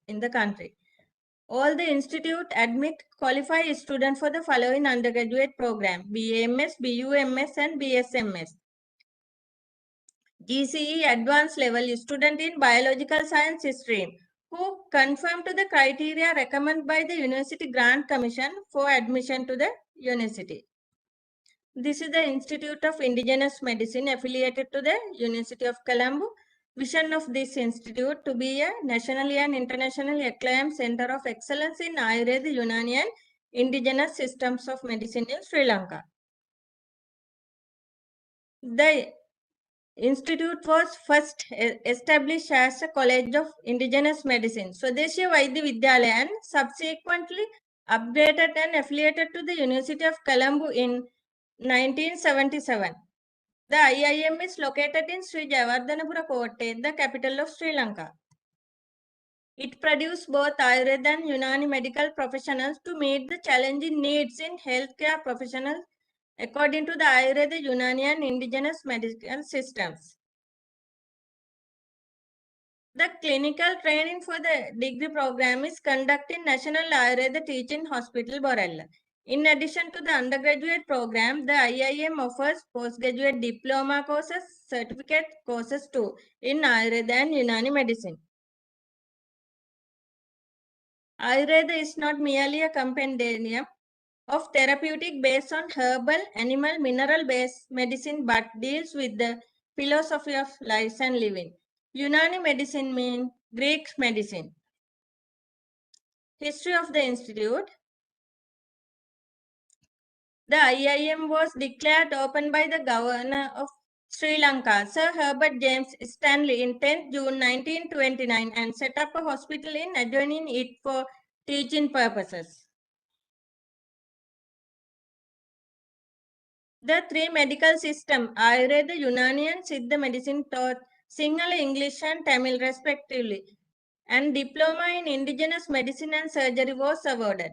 in the country. All the institute admit qualified students for the following undergraduate program: BAMS, BUMS, and BSMS. GCE advanced level student in biological science stream who conform to the criteria recommended by the University Grant Commission for admission to the university. This is the Institute of Indigenous Medicine affiliated to the University of Colombo. Vision of this institute to be a nationally and internationally acclaimed center of excellence in Ayurveda, Unani and indigenous systems of medicine in Sri Lanka. The institute was first established as a college of indigenous medicine, Swadeshi Vaidya Vidyalaya, and subsequently upgraded and affiliated to the University of Colombo in 1977. The IIM is located in Sri Jayawardhanapura Kotte, the capital of Sri Lanka. It produces both Ayurveda and Unani medical professionals to meet the challenging needs in healthcare professionals according to the Ayurveda, Unani and indigenous medical systems. The clinical training for the degree program is conducted in National Ayurveda Teaching Hospital, Borella. In addition to the undergraduate program, the IIM offers postgraduate diploma courses, certificate courses too in Ayurveda and Unani medicine. Ayurveda is not merely a compendium of therapeutic based on herbal, animal, mineral-based medicine, but deals with the philosophy of life and living. Unani medicine means Greek medicine. History of the institute. The IIM was declared open by the governor of Sri Lanka, Sir Herbert James Stanley, in 10th June 1929 and set up a hospital in adjoining it for teaching purposes. The three medical systems, Ayurveda, Unani and Siddha medicine, taught Sinhala, English and Tamil respectively, and diploma in indigenous medicine and surgery was awarded.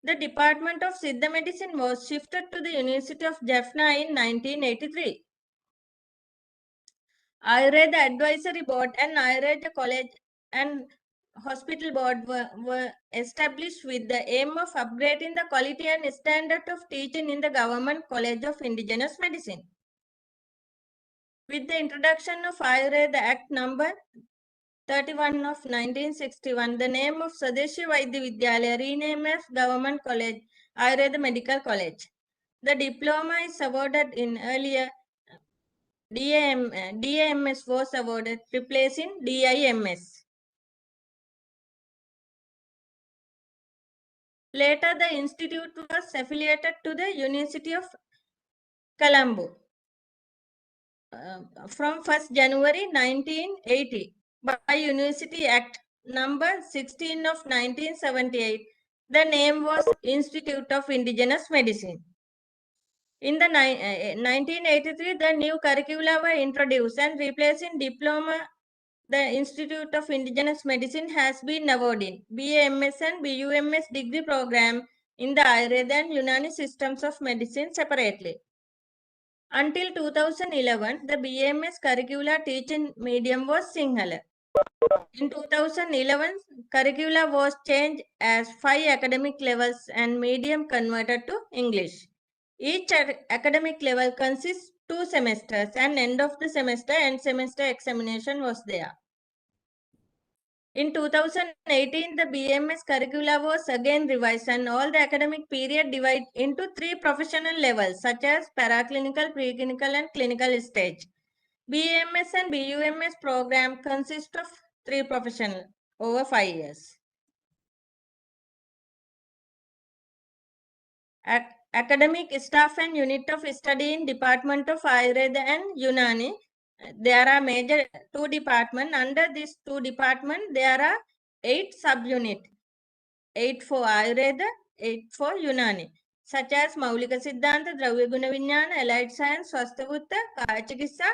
The Department of Siddha Medicine was shifted to the University of Jaffna in 1983. Ayurveda Advisory Board and Ayurveda College and Hospital Board were established with the aim of upgrading the quality and standard of teaching in the Government College of Indigenous Medicine. With the introduction of Ayurveda Act number 31 of 1961, the name of Swadeshi Vaidya Vidyalaya renamed as Government College, Ayurveda Medical College. The diploma is awarded in earlier DAMS was awarded, replacing DIMS. Later, the institute was affiliated to the University of Colombo from 1st January 1980 by University Act number 16 of 1978. The name was Institute of Indigenous Medicine. In the 1983, the new curricula were introduced and replacing diploma. The Institute of Indigenous Medicine has been awarding BAMS and BUMS degree program in the Ayurveda and Unani systems of medicine separately. Until 2011, the BAMS curricula teaching medium was Sinhala. In 2011, curricula was changed as 5 academic levels and medium converted to English. Each academic level consists 2 semesters and end of the semester and semester examination was there. In 2018, the BMS curricula was again revised and all the academic period divided into 3 professional levels such as paraclinical, preclinical and clinical stage. BMS and BUMS program consist of 3 professional over 5 years. Academic staff and unit of study in Department of Ayurveda and Unani. There are major 2 departments. Under these 2 departments, there are 8 subunits. 8 for Ayurveda, 8 for Unani, such as Maulika Siddhanta, Dravya Guna Vinyana, Allied Science, Swastabutta, Kaya Chikitsa,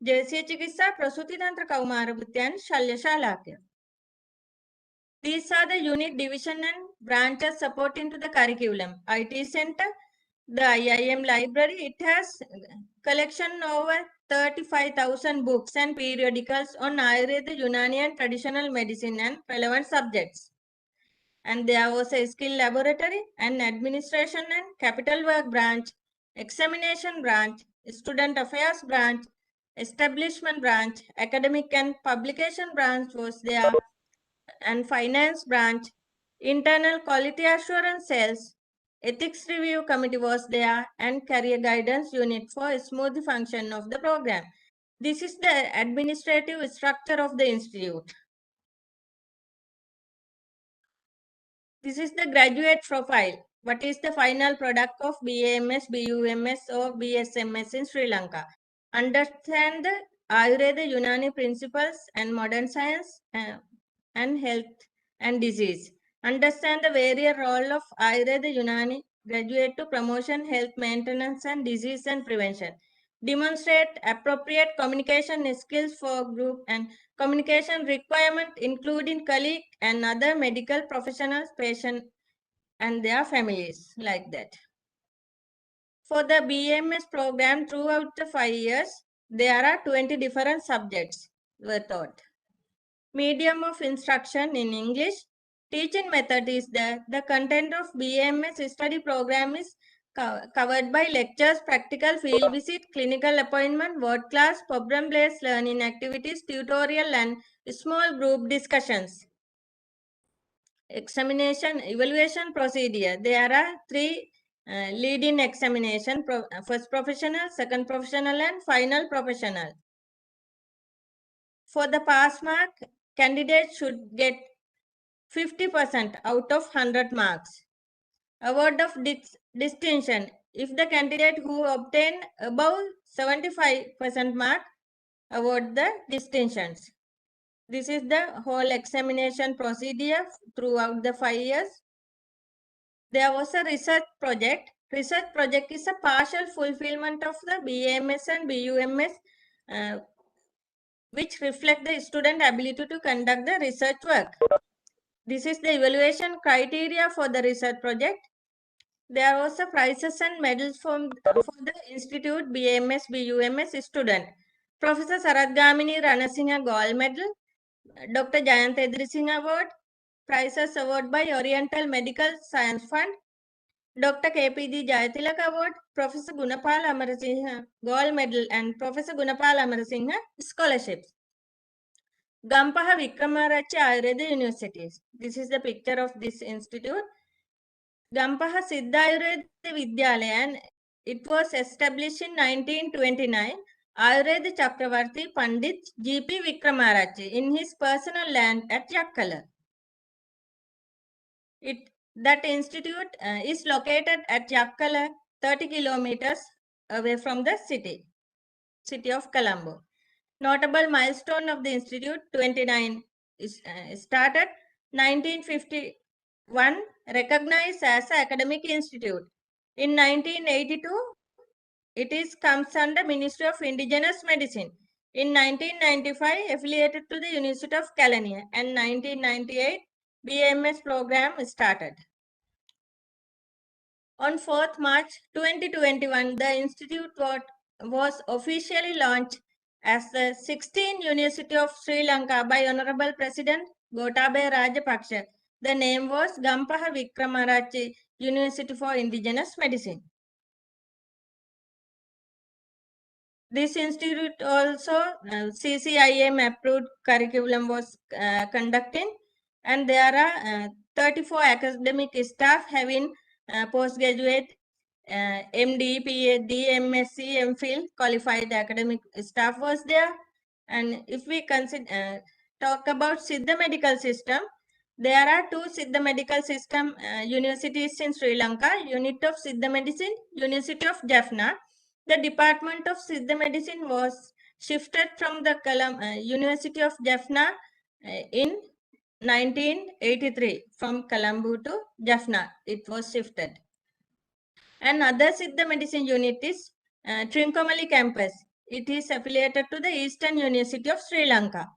Jalsiya Chikitsa, Prasuti Tantra, Kaumara Bhutti and Shalya Shalakya. These are the unit division and branches supporting to the curriculum. IT Center, the IIM library, it has collection over 35,000 books and periodicals on Ayurveda, Unani and traditional medicine and relevant subjects. And there was a skill laboratory and administration and capital work branch, examination branch, student affairs branch, establishment branch, academic and publication branch was there, and finance branch, internal quality assurance cells, ethics review committee was there, and career guidance unit for smooth function of the program. This is the administrative structure of the institute. This is the graduate profile. What is the final product of BAMS, BUMS or BSMS in Sri Lanka? Understand the Ayurveda Unani principles and modern science and health and disease. Understand the various role of Ayurveda Unani graduate to promotion, health maintenance and disease and prevention. Demonstrate appropriate communication skills for group and communication requirement including colleague and other medical professionals, patient and their families, like that. For the BMS program throughout the 5 years, there are 20 different subjects were taught. Medium of instruction in English. Teaching method is the content of BMS study program is covered by lectures, practical field visit, clinical appointment, word class, problem-based learning activities, tutorial and small group discussions. Examination evaluation procedure. There are three leading examination, first professional, second professional and final professional. For the pass mark, candidate should get 50% out of 100 marks. Award of distinction. If the candidate who obtain above 75% mark, award the distinctions. This is the whole examination procedure throughout the 5 years. There was a research project. Research project is a partial fulfillment of the BAMS and BUMS, which reflect the student ability to conduct the research work. This is the evaluation criteria for the research project. There was a prizes and medals for the institute BMS, BUMS student. Professor Sarath Gamini Ranasinghe Gold Medal, Dr. Jayant Edri Singh Award, prizes awarded by Oriental Medical Science Fund, Dr. KPG Jayatilak Award, Professor Gunapal Amarasinghe Gold Medal and Professor Gunapal Amarasinghe scholarships. Gampaha Vikramaracha Ayurveda Universities. This is the picture of this institute. Gampaha Siddha Ayurveda Vidyalaya, and it was established in 1929. Ayurveda Chakravarti Pandit G.P. Vikramaracha in his personal land at Yakkala. That institute is located at Yakkala, 30 kilometers away from the city of Colombo. Notable milestone of the institute, 29 is started 1951, recognized as an academic institute. In 1982, it comes under Ministry of Indigenous Medicine. In 1995, affiliated to the University of Kelaniya, and 1998, BMS program started. On 4th March 2021, the institute was officially launched as the 16th University of Sri Lanka by Honorable President Gotabaya Rajapaksa. The name was Gampaha Vikramaracha University for Indigenous Medicine. This institute also CCIM approved curriculum was conducting, and there are 34 academic staff having postgraduate MD, PhD, MSc, MPhil qualified academic staff was there. And if we consider talk about Siddha medical system, there are two Siddha medical system universities in Sri Lanka: Unit of Siddha Medicine, University of Jaffna. The Department of Siddha Medicine was shifted from the University of Jaffna in 1983 from Colombo to Jaffna. It was shifted. And other Siddha Medicine unit is Trincomalee campus. It is affiliated to the Eastern University of Sri Lanka.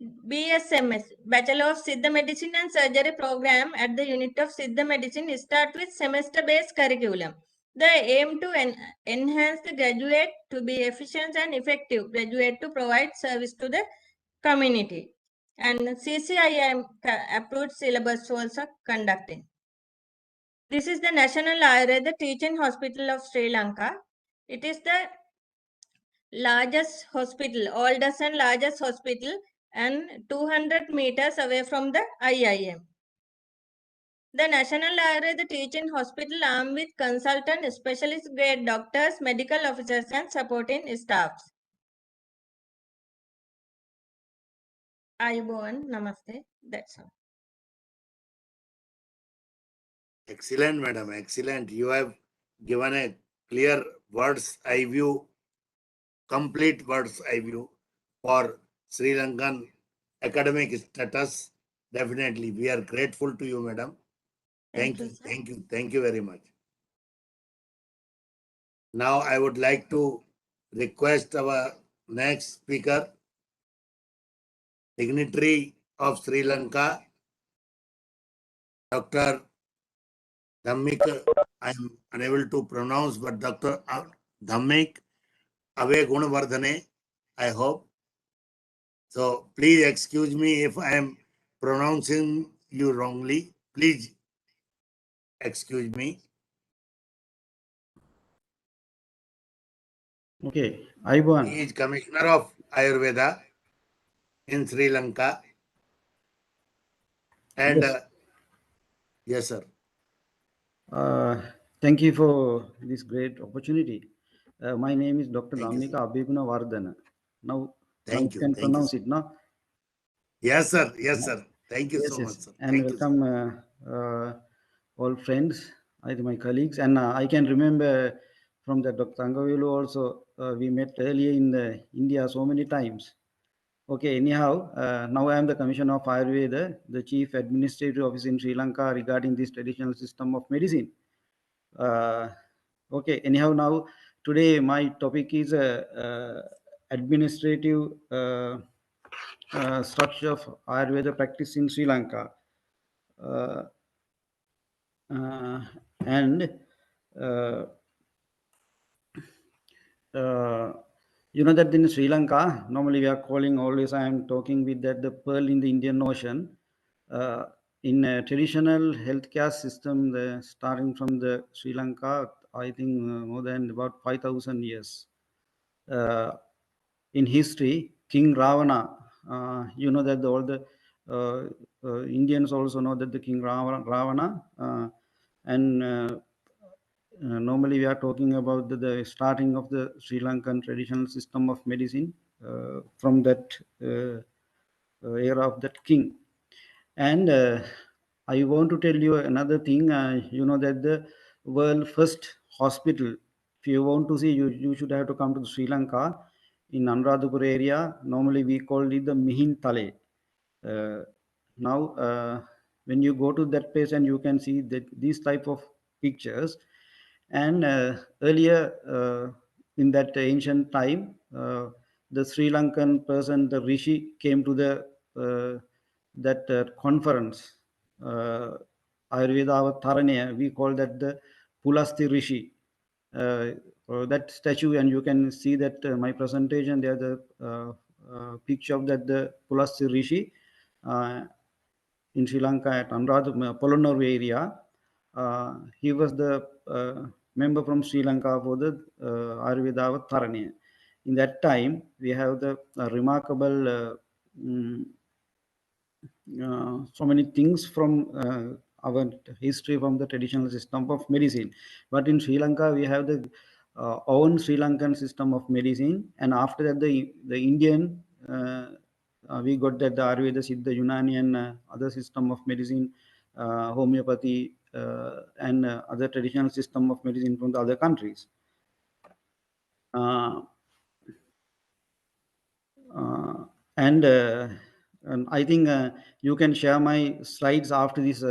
BSMS, Bachelor of Siddha Medicine and Surgery program at the Unit of Siddha Medicine start with semester-based curriculum. They aim to enhance the graduate to be efficient and effective graduate to provide service to the community. And CCIM approved syllabus also conducting. This is the National Ayurveda Teaching Hospital of Sri Lanka. It is the largest hospital, oldest and largest hospital, and 200 meters away from the IIM. The National Ayurveda Teaching Hospital armed with consultant, specialist grade doctors, medical officers, and supporting staffs. Ayubowan, namaste. That's all. Excellent, madam. Excellent. You have given a clear words eye view, complete words eye view for Sri Lankan academic status. Definitely, we are grateful to you, madam. Thank you. Sir. Thank you. Thank you very much. Now, I would like to request our next speaker, dignitary of Sri Lanka, Dr. Dhammik. I am unable to pronounce, but Dr. Dhammik Ave Gunavardhane, I hope. So please excuse me if I am pronouncing you wrongly. Please excuse me. Okay, Ayubowan. He is Commissioner of Ayurveda in Sri Lanka. And Yes. yes, sir. Thank you for this great opportunity. My name is Dr. Thank you, Dhammika sir. Abhiguna Vardhana. Now Thank you you. can Thank you, pronounce sir. it now. Yes, sir. Yes, sir. Thank you so much, Yes. sir. And Thank you, sir. welcome all friends, my colleagues. And I can remember from the Dr. Angavilu also, we met earlier in India so many times. Okay, anyhow, now I am the Commissioner of Ayurveda, the Chief Administrative Officer in Sri Lanka regarding this traditional system of medicine. Okay, anyhow, now today my topic is administrative structure of Ayurveda practice in Sri Lanka. And you know that in Sri Lanka, normally we are calling always, I am talking with that the pearl in the Indian Ocean. In a traditional healthcare system, starting from the Sri Lanka, I think more than about 5,000 years. In history, King Ravana, you know that all the Indians also know that the King Ravana, and normally we are talking about the starting of the Sri Lankan traditional system of medicine from that era of that king. And I want to tell you another thing. You know that the world first hospital, if you want to see, you should have to come to Sri Lanka in Anuradhapura area. Normally we call it the Mihintale. Now, when you go to that place and you can see that these type of pictures, and earlier in that ancient time, the Sri Lankan person, the Rishi, came to the that conference, Ayurveda Avataranya, we call that the Pulasti Rishi. That statue, and you can see that my presentation, there's a picture of that the Pulasti Rishi in Sri Lanka at Anuradhapura, Polonnaru area. He was the member from Sri Lanka for the Ayurveda Avataranya. In that time, we have the remarkable so many things from our history from the traditional system of medicine. But in Sri Lanka, we have the own Sri Lankan system of medicine, and after that, the Indian we got that the Ayurveda, Siddha, Unani, and other system of medicine, homeopathy, and other traditional system of medicine from the other countries. And I think you can share my slides after this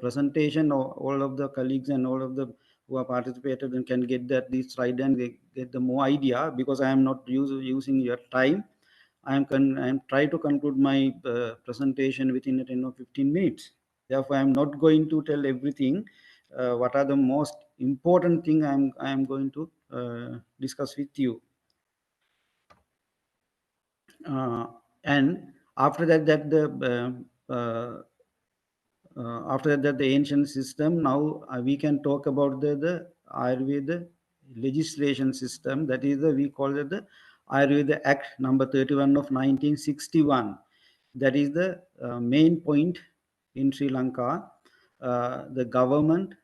presentation. All of the colleagues and all of the who have participated and can get that this slide and they get the more idea, because I am not using your time. I am trying to conclude my presentation within 10 or 15 minutes. Therefore, I am not going to tell everything. what are the most important thing I am going to discuss with you. And after that, after that, the ancient system. Now we can talk about the Ayurveda legislation system. That is we call it the Ayurveda Act number 31 of 1961. That is the main point in Sri Lanka. The government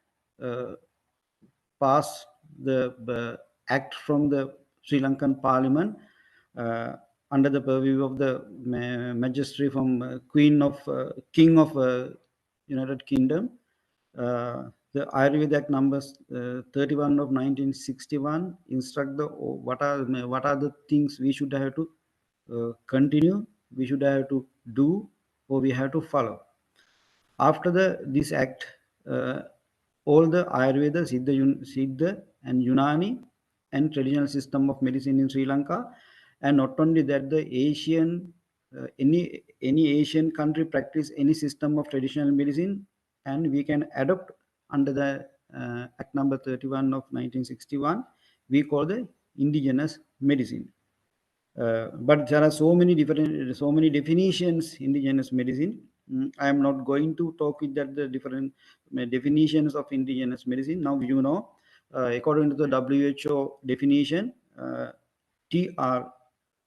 passed the act from the Sri Lankan Parliament under the purview of the Majesty from King of United Kingdom. The Ayurveda Act numbers 31 of 1961 instruct the what are the things we should have to continue, we should have to do, or we have to follow. After this act, all the Ayurveda, Siddha and Unani and traditional system of medicine in Sri Lanka, and not only that, the Asian any Asian country practice any system of traditional medicine, and we can adopt under the Act number 31 of 1961. We call the indigenous medicine. But there are so many definitions indigenous medicine. I am not going to talk with that the different definitions of indigenous medicine. Now you know, according to the WHO definition, TR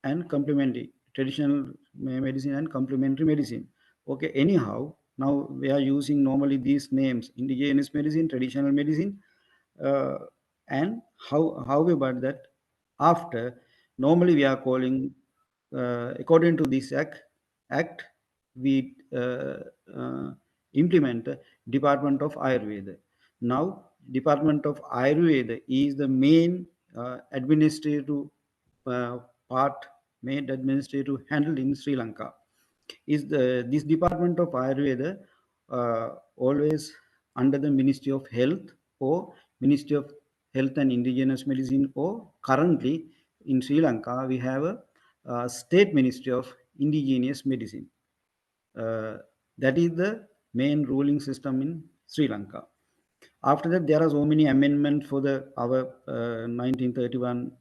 and complementary traditional medicine and complementary medicine. Okay, anyhow, now we are using normally these names: indigenous medicine, traditional medicine, and however that after normally we are calling according to this act we implement Department of Ayurveda. Now Department of Ayurveda is the main administrative part, main administrative handle in Sri Lanka. Is this Department of Ayurveda always under the Ministry of Health or Ministry of Health and Indigenous Medicine, or currently in Sri Lanka we have a State Ministry of Indigenous Medicine. That is the main ruling system in Sri Lanka. After that, there are so many amendments for our 1931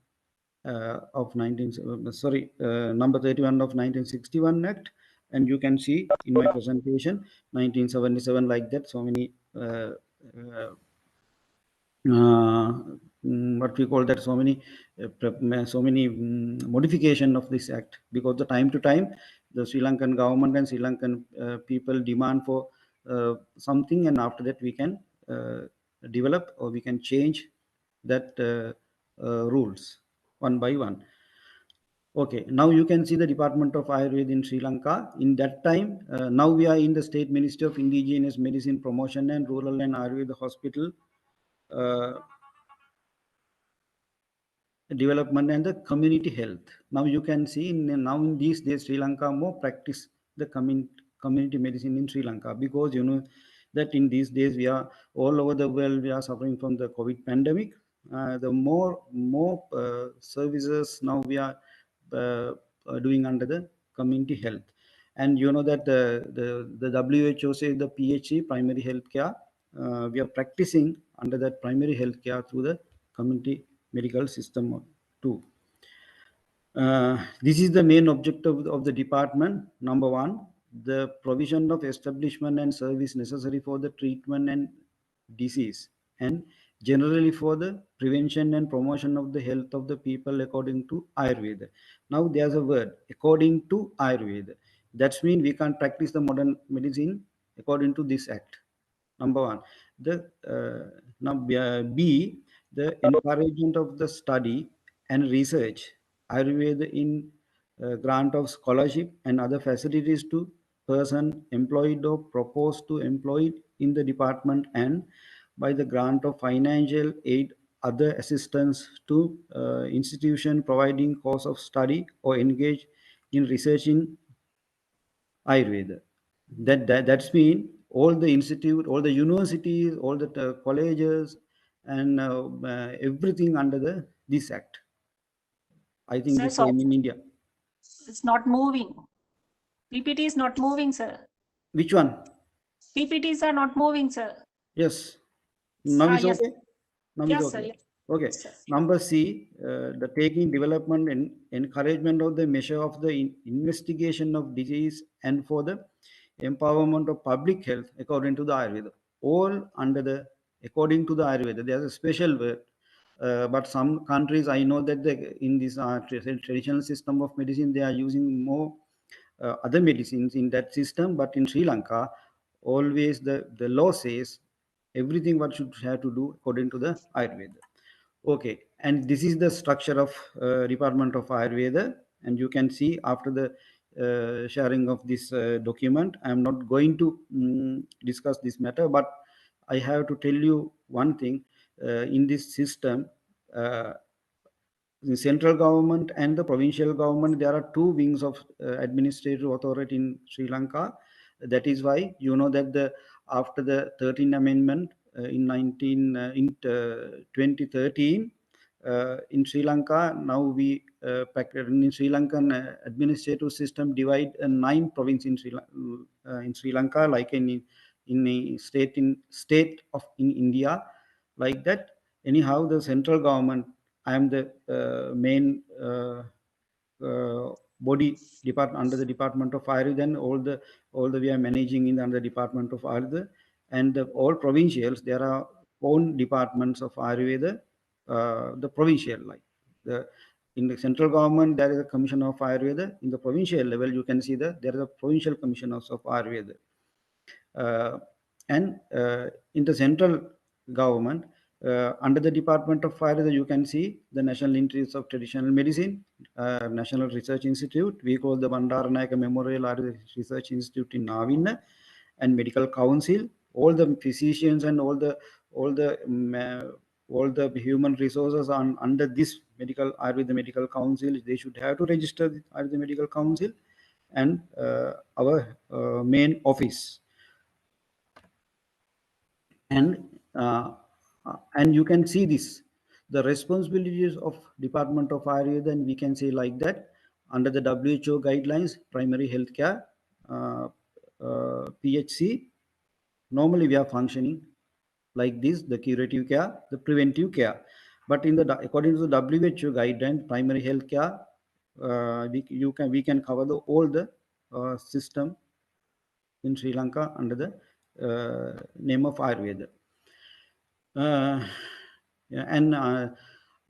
number 31 of 1961 Act, and you can see in my presentation 1977 like that. So many what we call that, so many modification of this act, because the time to time the Sri Lankan government and Sri Lankan people demand for something, and after that we can develop or we can change that rules one by one. Okay, now you can see the Department of Ayurveda in Sri Lanka. In that time, now we are in the State Ministry of Indigenous Medicine Promotion and Rural and Ayurveda Hospital Development and the Community Health. Now you can see in these days Sri Lanka more practice the community medicine in Sri Lanka, because you know that in these days we are all over the world, we are suffering from the COVID pandemic. The more services now we are doing under the community health. And you know that the WHO says the PHC, primary health care, we are practicing under that primary health care through the community medical system too. This is the main objective of the department. Number one, the provision of establishment and service necessary for the treatment and disease, and generally for the prevention and promotion of the health of the people according to Ayurveda. Now there's a word, according to Ayurveda. That means we can't practice the modern medicine according to this act. Number one. Now B, the encouragement of the study and research Ayurveda in grant of scholarship and other facilities to person employed or proposed to employ in the department, and by the grant of financial aid, other assistance to institution providing course of study or engage in research in Ayurveda. That's mean all the institute, all the universities, all the colleges, and everything under this act. I think the same in India. It's not moving. PPT is not moving, sir. Which one? PPTs are not moving, sir. Yes. Now is Yes. okay? Now is Yes, sir. okay. Yes. Okay. Sir. Number C, the taking development and encouragement of the measure of the investigation of disease and for the empowerment of public health according to the Ayurveda. All under the, according to the Ayurveda, there's a special word. But some countries, I know that in this traditional system of medicine, they are using more other medicines in that system. But in Sri Lanka, always the law says everything what should have to do according to the Ayurveda. Okay, and this is the structure of Department of Ayurveda, and you can see after the sharing of this document, I am not going to discuss this matter, but I have to tell you one thing. In this system, the central government and the provincial government, there are two wings of administrative authority in Sri Lanka. That is why you know that the after the 13th amendment in 2013 in Sri Lanka, now we in Sri Lankan administrative system divide 9 provinces in Sri Lanka, like in a state of in India, like that. Anyhow, the central government, I am the main body department under the Department of Ayurveda. Then all the we are managing in under the Department of Ayurveda, and all provincials, there are own departments of Ayurveda. The provincial, like the in the central government, there is a commission of Ayurveda. In the provincial level, you can see that there is a provincial commissioners of Ayurveda. And in the central government, under the Department of Fire, you can see the National Institute of Traditional Medicine, National Research Institute, we call the Bandaranayaka Memorial Ayurvedic Research Institute in Navinna, and Medical Council. All the physicians and all the human resources on under this medical Ayurveda Medical Council, they should have to register with Ayurveda Medical Council, and our main office. And you can see this, the responsibilities of Department of Ayurveda, and we can say like that, under the WHO guidelines, primary health care, PHC, normally we are functioning like this, the curative care, the preventive care. But in the according to the WHO guideline, primary health care, we can cover all the system in Sri Lanka under the name of Ayurveda. Yeah, and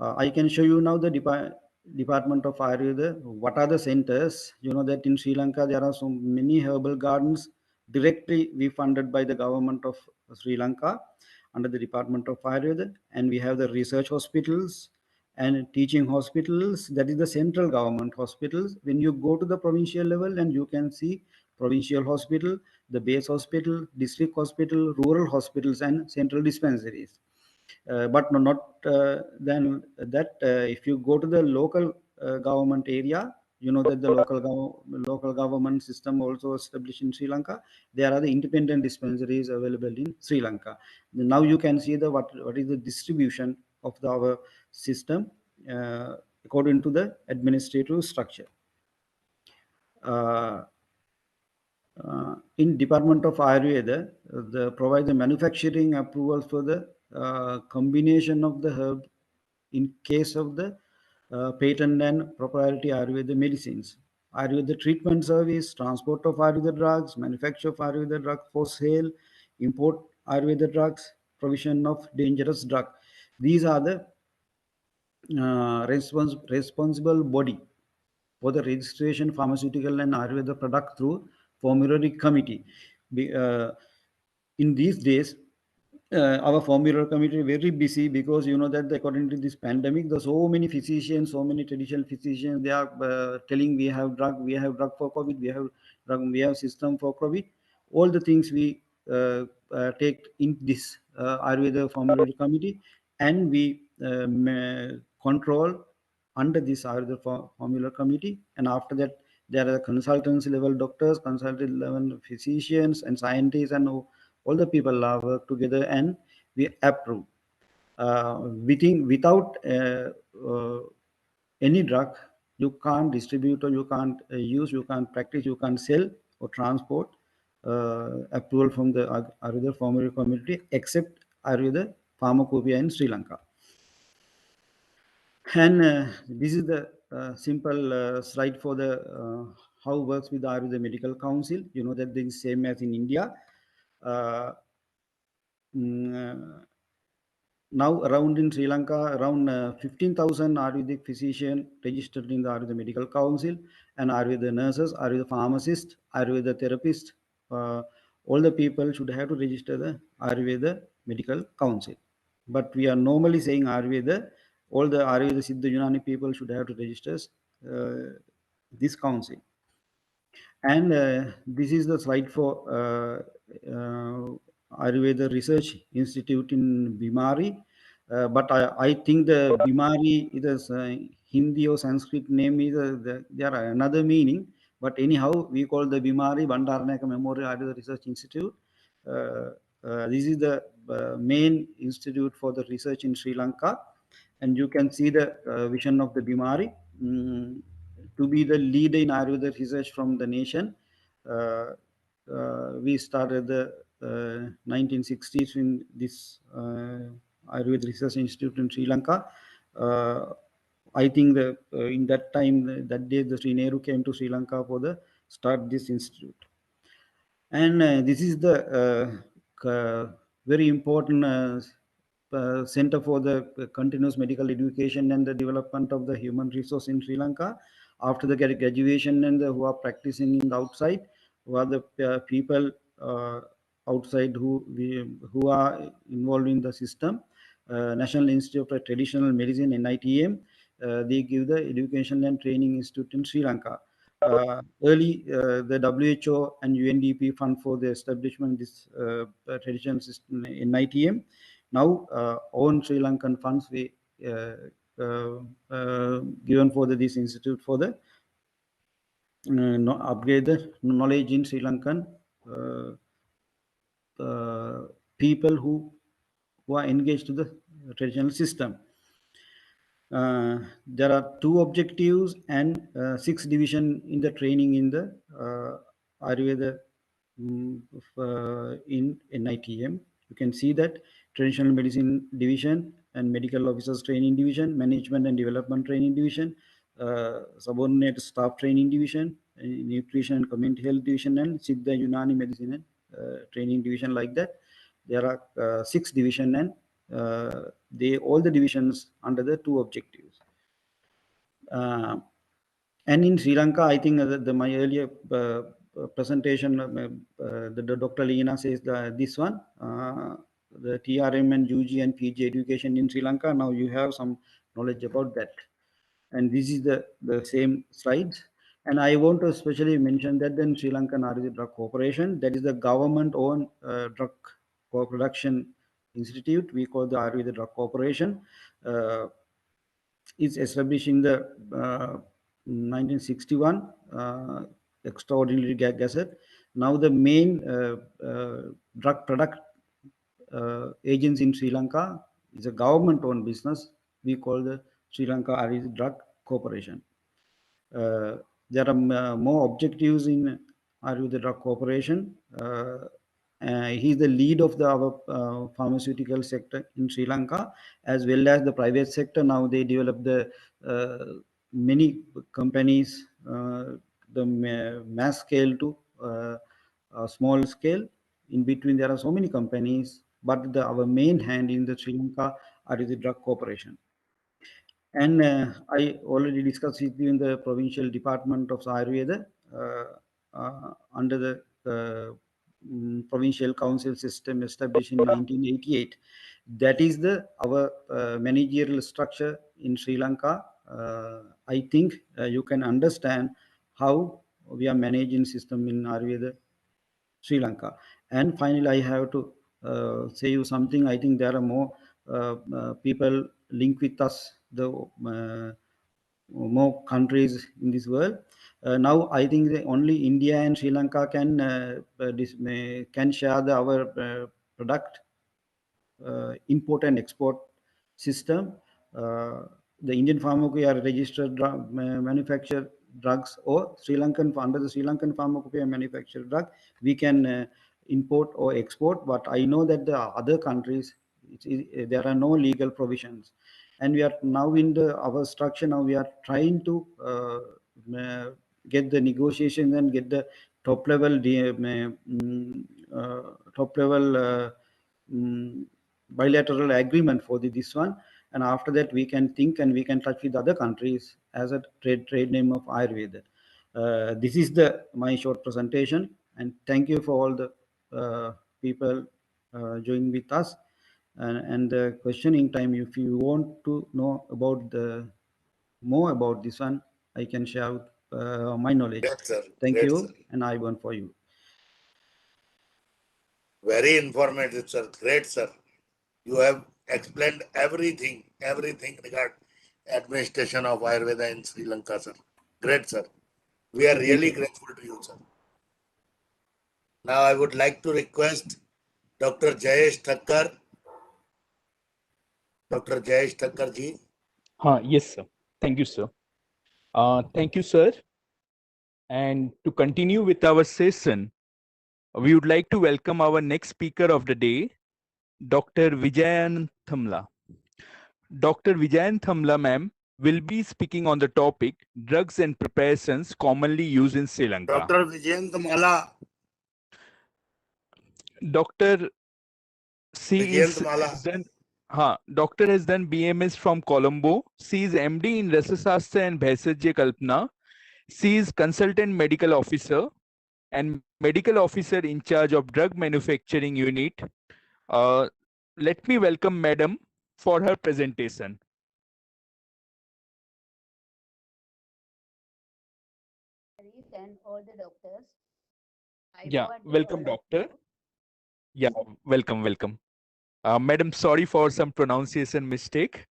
I can show you now the Department of Ayurveda. What are the centers? You know that in Sri Lanka there are so many herbal gardens directly we funded by the government of Sri Lanka under the Department of Ayurveda, and we have the research hospitals and teaching hospitals. That is the central government hospitals. When you go to the provincial level, and you can see provincial hospital, the base hospital, district hospital, rural hospitals, and central dispensaries. But not then that if you go to the local government area, you know that the local government system also established in Sri Lanka. There are the independent dispensaries available in Sri Lanka. Now you can see the what is the distribution of our system according to the administrative structure. In Department of Ayurveda, provide the manufacturing approvals for the combination of the herb in case of the patent and proprietary Ayurveda medicines. Ayurveda treatment service, transport of Ayurveda drugs, manufacture of Ayurveda drug for sale, import Ayurveda drugs, provision of dangerous drug. These are the responsible body for the registration pharmaceutical and Ayurveda product through formulary committee. In these days, our formulary committee very busy, because you know that according to this pandemic, there's so many physicians, so many traditional physicians, they are telling we have drug for COVID, we have system for COVID. All the things we take in this Ayurveda formulary committee, and we control under this Ayurveda formula committee. And after that, there are consultants level doctors, consultant level physicians, and scientists, and all the people work together, and we approve. Without any drug, you can't distribute, or you can't use, you can't practice, you can't sell or transport approval from the Ayurveda formulary committee, except Ayurveda pharmacopoeia in Sri Lanka. And this is the simple slide for the how works with the Ayurveda Medical Council. You know that this is same as in India. Uh, now around in Sri Lanka, around 15,000 Ayurvedic physicians registered in the Ayurveda Medical Council, and Ayurveda nurses, Ayurveda pharmacists, Ayurveda therapists. All the people should have to register the Ayurveda Medical Council. But we are normally saying Ayurveda. All the Ayurveda Siddha Unani people should have to register this council. And this is the slide for Ayurveda Research Institute in Bimari. But I think the Bimari is Hindi or Sanskrit name is there are another meaning. But anyhow, we call the Bimari Bandaranayaka Memorial Ayurveda Research Institute. This is the main institute for the research in Sri Lanka, and you can see the vision of the Bimari. To be the leader in Ayurveda research from the nation. We started the 1960s in this Ayurveda Research Institute in Sri Lanka. I think that in that time, that day, the Sri Nehru came to Sri Lanka for the start this institute. And this is the very important Center for the Continuous Medical Education and the Development of the Human Resource in Sri Lanka. After the graduation and who are practicing in the outside, who are the people outside who are involved in the system. National Institute of Traditional Medicine, NITM, they give the Education and Training Institute in Sri Lanka. Early, the WHO and UNDP fund for the establishment of this traditional system in NITM. Now, own Sri Lankan funds we given for this institute for the upgrade the knowledge in Sri Lankan people who are engaged to the traditional system. There are 2 objectives and 6 division in the training in the Ayurveda in NITM. You can see that traditional medicine division and medical officers training division, management and development training division, subordinate staff training division, nutrition and community health division, and Siddha Unani medicine and training division, like that. There are 6 division, and all the divisions under the 2 objectives. And in Sri Lanka, I think my earlier presentation, the Dr. Leena says this one, the TRM and UG and PG education in Sri Lanka. Now you have some knowledge about that. And this is the same slides. And I want to especially mention that the Sri Lankan Ayurvedic Drug Corporation, that is the government-owned drug co-production institute, we call the Ayurveda Drug Corporation, is established in the 1961 extraordinary gazette. Now the main drug product agency in Sri Lanka is a government-owned business. We call the Sri Lanka Ayurvedic Drug Corporation. There are more objectives in Ayurveda Drug Corporation. He's the lead of our pharmaceutical sector in Sri Lanka, as well as the private sector. Now they develop the many companies, the mass scale to small scale. In between, there are so many companies, but our main hand in the Sri Lanka Ayurveda Drug Corporation. And I already discussed with you in the provincial department of Ayurveda under the provincial council system established in 1988. That is our managerial structure in Sri Lanka. I think you can understand how we are managing system in Ayurveda Sri Lanka. And finally, I have to say you something. I think there are more people linked with us, the more countries in this world. Now, I think that only India and Sri Lanka can share our product import and export system. The Indian pharmacopoeia are registered manufacture drugs, or Sri Lankan, under the Sri Lankan pharmacopoeia manufactured drug, we can import or export. But I know that the other countries, there are no legal provisions, and we are now in our structure. Now we are trying to get the negotiations and get the top level bilateral agreement for this one, and after that we can think and we can touch with other countries as a trade name of Ayurveda. This is my short presentation, and thank you for all the people joining with us. And the questioning time, if you want to know about more about this one, I can share my knowledge. Great, sir. Thank Great, you, sir. and I want for you. Very informative, sir. Great, sir. You have explained everything regarding administration of Ayurveda in Sri Lanka, sir. Great, sir. We are Thank really you. grateful to you, sir. Now I would like to request Dr. Jayesh Thakkar. Dr. Jayesh Thakkar ji. Yes, sir. Thank you, sir. Thank you, sir. And to continue with our session, we would like to welcome our next speaker of the day, Dr. Vijayan Thamla. Dr. Vijayan Thamla, ma'am, will be speaking on the topic drugs and preparations commonly used in Sri Lanka. Dr. Vijayant Mala. Doctor Vijayant Mala. Doctor has done BMS from Colombo. She is MD in Rasasastra and Bhaisajya Kalpana. She is consultant medical officer and medical officer in charge of drug manufacturing unit. Let me welcome Madam for her presentation. And all the doctors. Yeah, welcome, doctor. Yeah, welcome. Madam, sorry for some pronunciation mistake.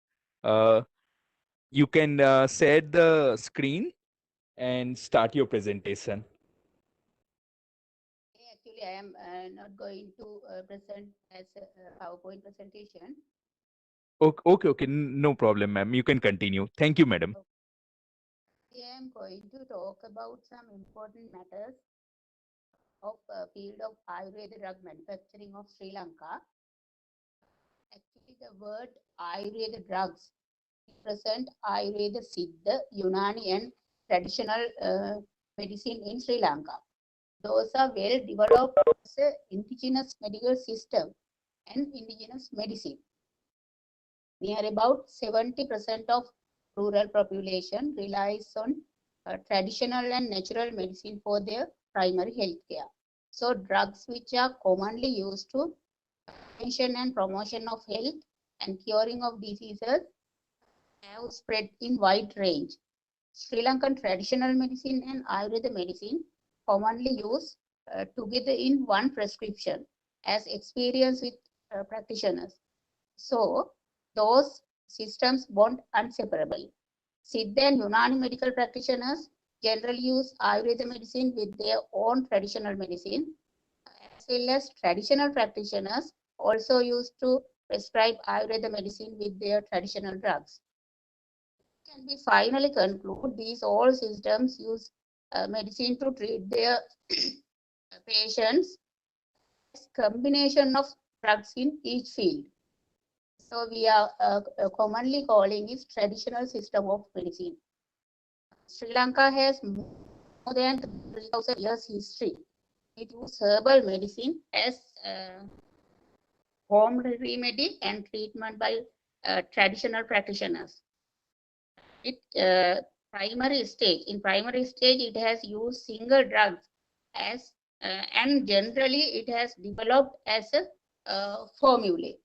You can share the screen and start your presentation. Actually, I am not going to present as a PowerPoint presentation. Okay, no problem, ma'am. You can continue. Thank you, madam. I am going to talk about some important matters of field of Ayurveda drug manufacturing of Sri Lanka. Actually, the word Ayurveda drugs represent Ayurveda, Siddha, Unani, and traditional medicine in Sri Lanka. Those are well developed as an indigenous medical system and indigenous medicine. Near about 70% of rural population relies on traditional and natural medicine for their primary health care. So drugs which are commonly used to prevention and promotion of health and curing of diseases have spread in wide range. Sri Lankan traditional medicine and Ayurveda medicine commonly used together in one prescription as experience with practitioners. So those systems bond inseparably. Siddha and Unani medical practitioners generally use Ayurveda medicine with their own traditional medicine, as well as traditional practitioners also used to prescribe Ayurveda medicine with their traditional drugs. Can we finally conclude these all systems use medicine to treat their patients as combination of drugs in each field. So we are commonly calling it traditional system of medicine. Sri Lanka has more than 3,000 years history. It uses herbal medicine as home remedy and treatment by traditional practitioners. In primary stage, it has used single drugs as and generally it has developed as a formulae.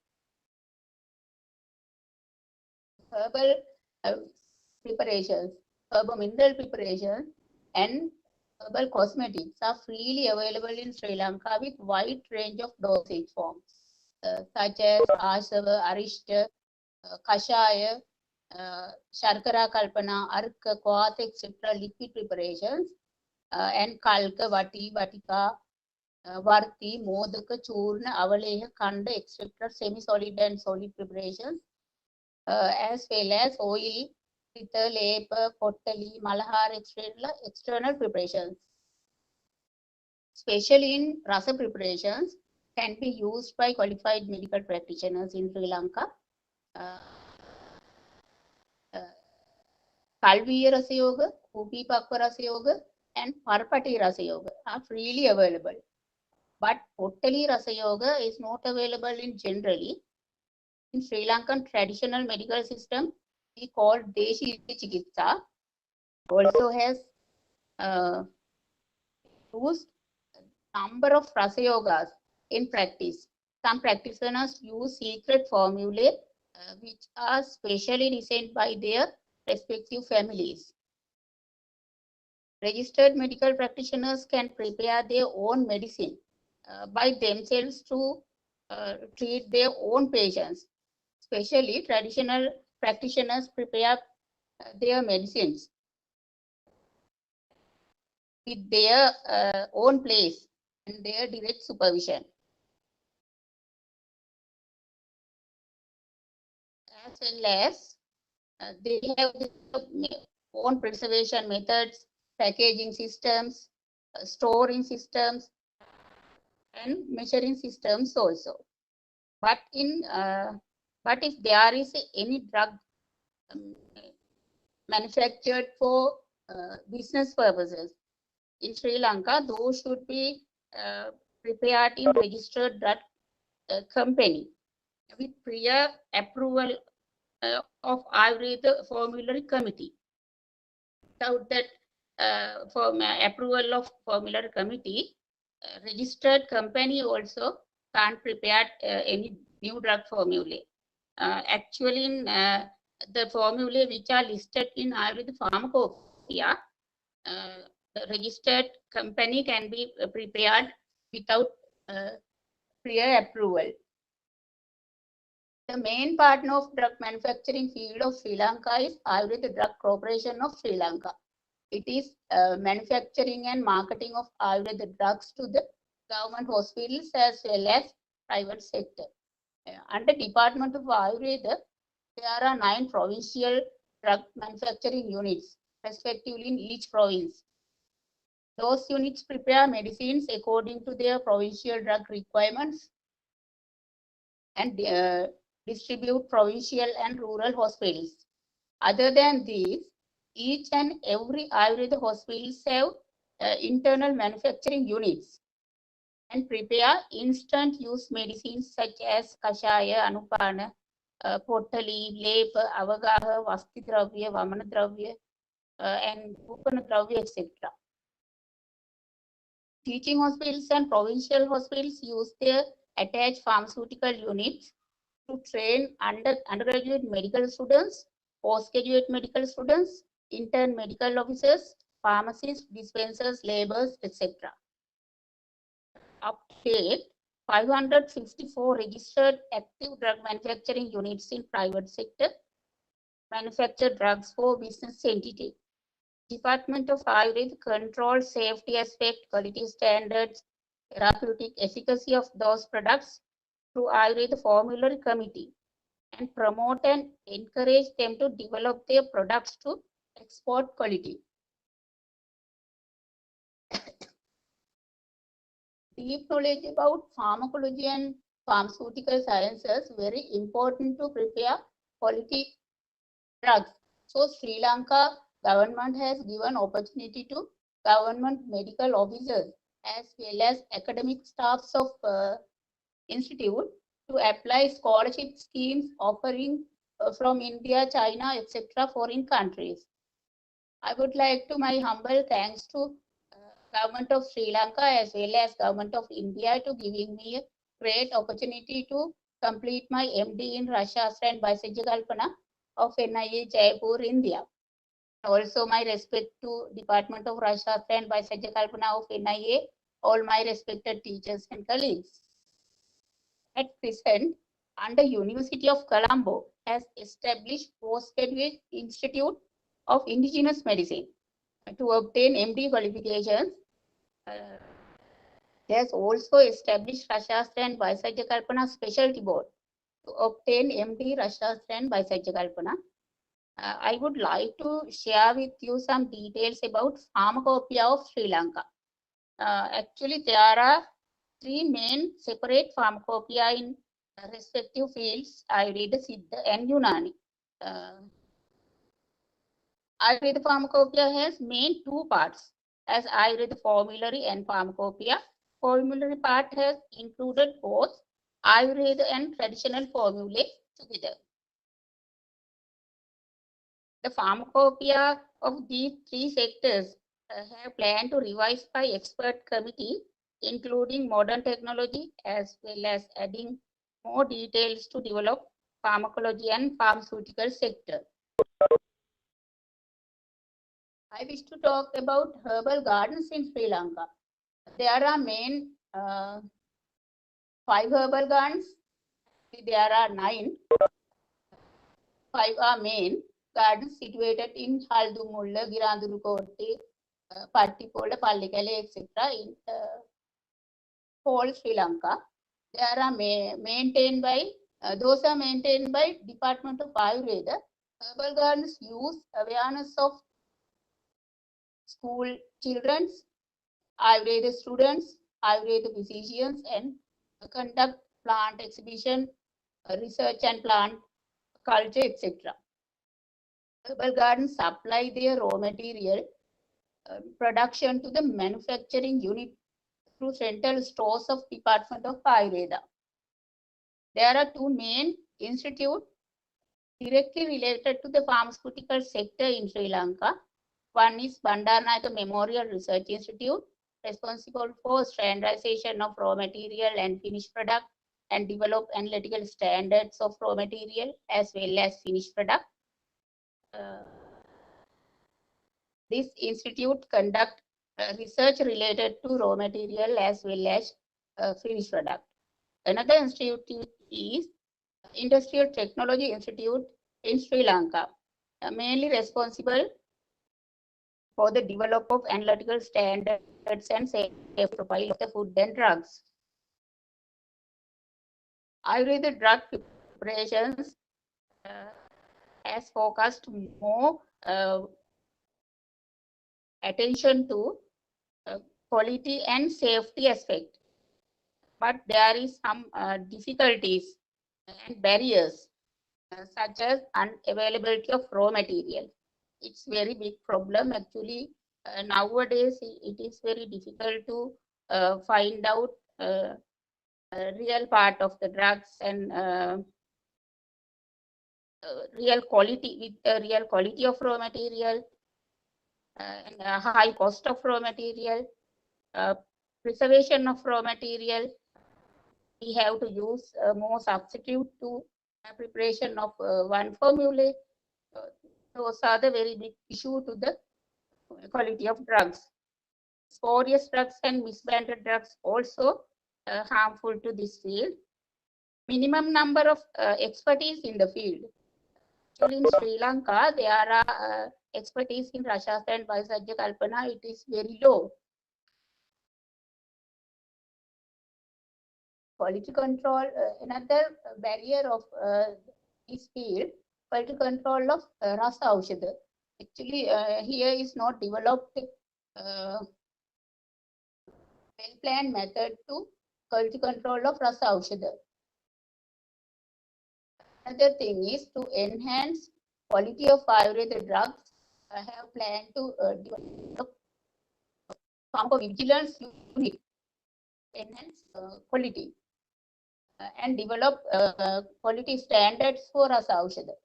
Herbal preparations, herbal mineral preparations, and herbal cosmetics are freely available in Sri Lanka with wide range of dosage forms, such as Asava, Arishta, Kashaya, Sharkara Kalpana, Arka, Kwat, etc. liquid preparations, and Kalka, Vati, Vatika, Varti, Modaka, Churna, Avaleha, Kanda, etc. semi-solid and solid preparations, as well as oil, Pita, Lepa, Kottali, Malahar, external preparations. Especially in rasa preparations, can be used by qualified medical practitioners in Sri Lanka. Kalviya Rasayoga, Upipakwa Rasayoga, and Parpati Rasayoga are freely available. But Pottali Rasayoga is not available in generally. In Sri Lankan traditional medical system, we call Deshi Chikitsa, also has used number of Rasayogas in practice. Some practitioners use secret formulae which are specially designed by their respective families. Registered medical practitioners can prepare their own medicine by themselves to treat their own patients. Especially traditional practitioners prepare their medicines with their own place and their direct supervision. As well as they have their own preservation methods, packaging systems, storing systems, and measuring systems also. But if there is any drug manufactured for business purposes in Sri Lanka, those should be prepared in registered drug company with prior approval of Ayurveda Formulary Committee. Without that approval of Formulary Committee, registered company also can't prepare any new drug formulae. Actually, in the formulae which are listed in Ayurveda Pharmacopoeia, the registered company can be prepared without prior approval. The main partner of drug manufacturing field of Sri Lanka is Ayurveda Drug Corporation of Sri Lanka. It is manufacturing and marketing of Ayurveda drugs to the government hospitals as well as private sector. Under Department of Ayurveda, there are 9 provincial drug manufacturing units, respectively in each province. Those units prepare medicines according to their provincial drug requirements and distribute provincial and rural hospitals. Other than these, each and every Ayurveda hospitals have internal manufacturing units and prepare instant use medicines such as Kashaya, Anupana, Pottali, Lepa, Avagaha, Vasti Dravya, Vamana Dravya, and Upana Dravya, etc. Teaching hospitals and provincial hospitals use their attached pharmaceutical units to train undergraduate medical students, postgraduate medical students, intern medical officers, pharmacists, dispensers, laborers, etc. Up to date, 554 registered active drug manufacturing units in private sector manufacture drugs for business entity. Department of Ayurveda controls safety aspect, quality standards, therapeutic efficacy of those products through Ayurveda Formulary Committee and promote and encourage them to develop their products to export quality. Deep knowledge about pharmacology and pharmaceutical sciences very important to prepare quality drugs. So Sri Lanka government has given opportunity to government medical officers as well as academic staffs of institute to apply scholarship schemes offering from India, China, etc. foreign countries. I would like to my humble thanks to government of Sri Lanka as well as government of India to giving me a great opportunity to complete my MD in Rashastra and Vaisajya Kalpana of NIA Jaipur, India. Also my respect to Department of Rashastra and Vaisajya Kalpana of NIA, all my respected teachers and colleagues. At present, under University of Colombo has established Postgraduate Institute of Indigenous Medicine to obtain MD qualifications. Has also established Rashastra and Vaisajya Kalpana Specialty Board to obtain MD Rashastra and Vaisajya Kalpana. I would like to share with you some details about Pharmacopoeia of Sri Lanka. Actually, there are three main separate pharmacopoeia in respective fields, Ayurveda, Siddha, and Unani. Ayurveda pharmacopoeia has main two parts, as Ayurveda formulary and pharmacopoeia. Formulary part has included both Ayurveda and traditional formulae together. The pharmacopoeia of these three sectors have planned to revise by expert committee, including modern technology as well as adding more details to develop pharmacology and pharmaceutical sector. I wish to talk about herbal gardens in Sri Lanka. There are main 5 herbal gardens. There are 9. 5 are main gardens situated in Haldumulla, Girandurukotte, Pattipola, Pallikale, etc. in whole Sri Lanka. There are maintained by those are maintained by Department of Ayurveda. Herbal gardens use awareness of school children's, Ayurveda students, Ayurveda physicians, and conduct plant exhibition, research and plant culture, etc. Herbal gardens supply their raw material production to the manufacturing unit through central stores of Department of Ayurveda. There are 2 main institutes directly related to the pharmaceutical sector in Sri Lanka. One is Bandaranaike Memorial Research Institute, responsible for standardization of raw material and finished product and develop analytical standards of raw material as well as finished product. This institute conduct research related to raw material as well as finished product. Another institute is Industrial Technology Institute in Sri Lanka, mainly responsible for the development of analytical standards and safe profile of the food and drugs. Ayurveda drug preparations has focused more attention to quality and safety aspect, but there is some difficulties and barriers such as unavailability of raw material. It's very big problem actually. Nowadays it is very difficult to find out real part of the drugs and real quality with real quality of raw material and high cost of raw material, preservation of raw material. We have to use more substitute to preparation of one formula. Those are the very big issue to the quality of drugs. Spurious drugs and misbranded drugs also harmful to this field. Minimum number of expertise in the field. Actually, in Sri Lanka, there are expertise in Rashastra and Vaisajya Kalpana. It is very low. Quality control, another barrier of this field, quality control of Rasa Aushadha. Actually, here is not developed well-planned method to quality control of Rasa Aushadha. Another thing is to enhance quality of Ayurveda drugs. I have planned to develop pharmacovigilance unit, enhance quality and develop quality standards for Rasa Aushadha.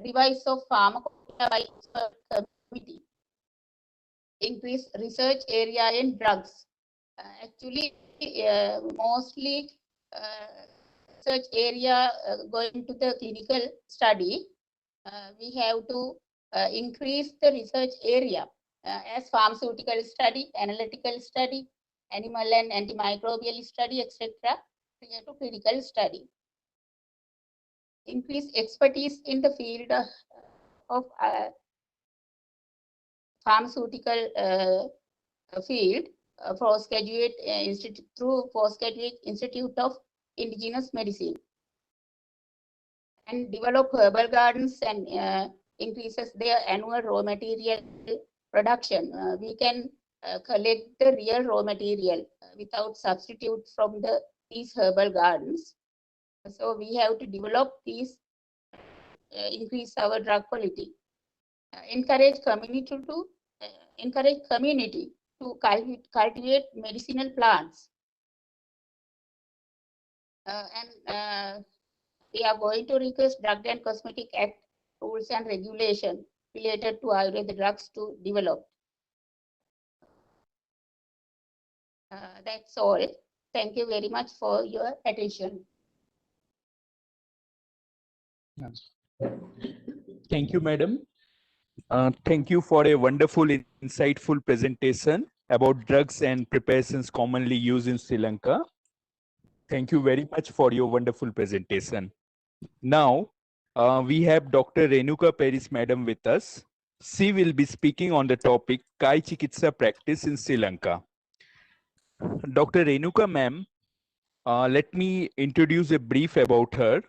Revise of pharmacopoeia by expert committee. Increase research area in drugs. Actually, mostly research area going to the clinical study. We have to increase the research area as pharmaceutical study, analytical study, animal and antimicrobial study, etc. To clinical study. Increase expertise in the field of pharmaceutical field postgraduate institute through postgraduate institute of indigenous medicine, and develop herbal gardens and increases their annual raw material production. We can collect the real raw material without substitute from these herbal gardens. So we have to develop these, increase our drug quality, encourage community to cultivate medicinal plants. And we are going to request Drug and Cosmetic Act rules and regulation related to Ayurveda drugs to develop. That's all. Thank you very much for your attention. Thank you, madam. Thank you for a wonderful, insightful presentation about drugs and preparations commonly used in Sri Lanka. Thank you very much for your wonderful presentation. Now, we have Dr. Renuka Paris madam with us. She will be speaking on the topic Kai Chikitsa practice in Sri Lanka. Dr. Renuka ma'am, let me introduce a brief about her.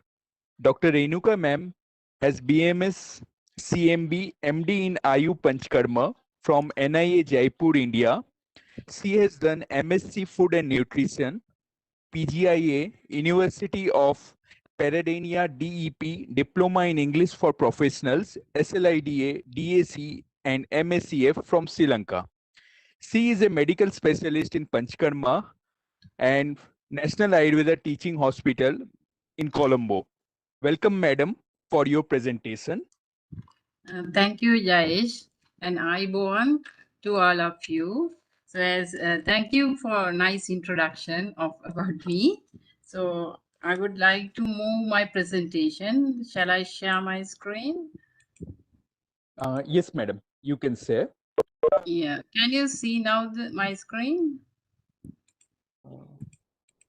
Dr. Renuka ma'am has BMS, CMB, MD in Ayu Panchkarma from NIA Jaipur, India. She has done MSc Food and Nutrition, PGIA, University of Peradeniya DEP, Diploma in English for Professionals, SLIDA, DAC, and MSCF from Sri Lanka. She is a medical specialist in Panchkarma and National Ayurveda Teaching Hospital in Colombo. Welcome, madam, for your presentation. Thank you, Jayesh, and Aibon to all of you. So, thank you for a nice introduction about me. So, I would like to move my presentation. Shall I share my screen? Yes, madam, you can say. Yeah. Can you see now my screen?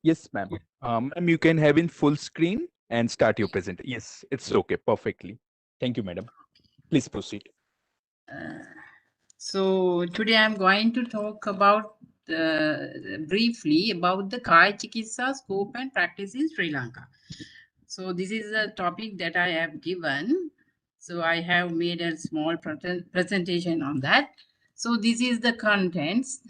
Yes, ma'am. Ma'am, you can have in full screen and start your presentation. Yes, it's okay, perfectly. Thank you, madam. Please proceed. So today I'm going to talk about briefly about the Kai Chikitsa scope and practice in Sri Lanka. So this is a topic that I have given. So I have made a small presentation on that. So this is the contents.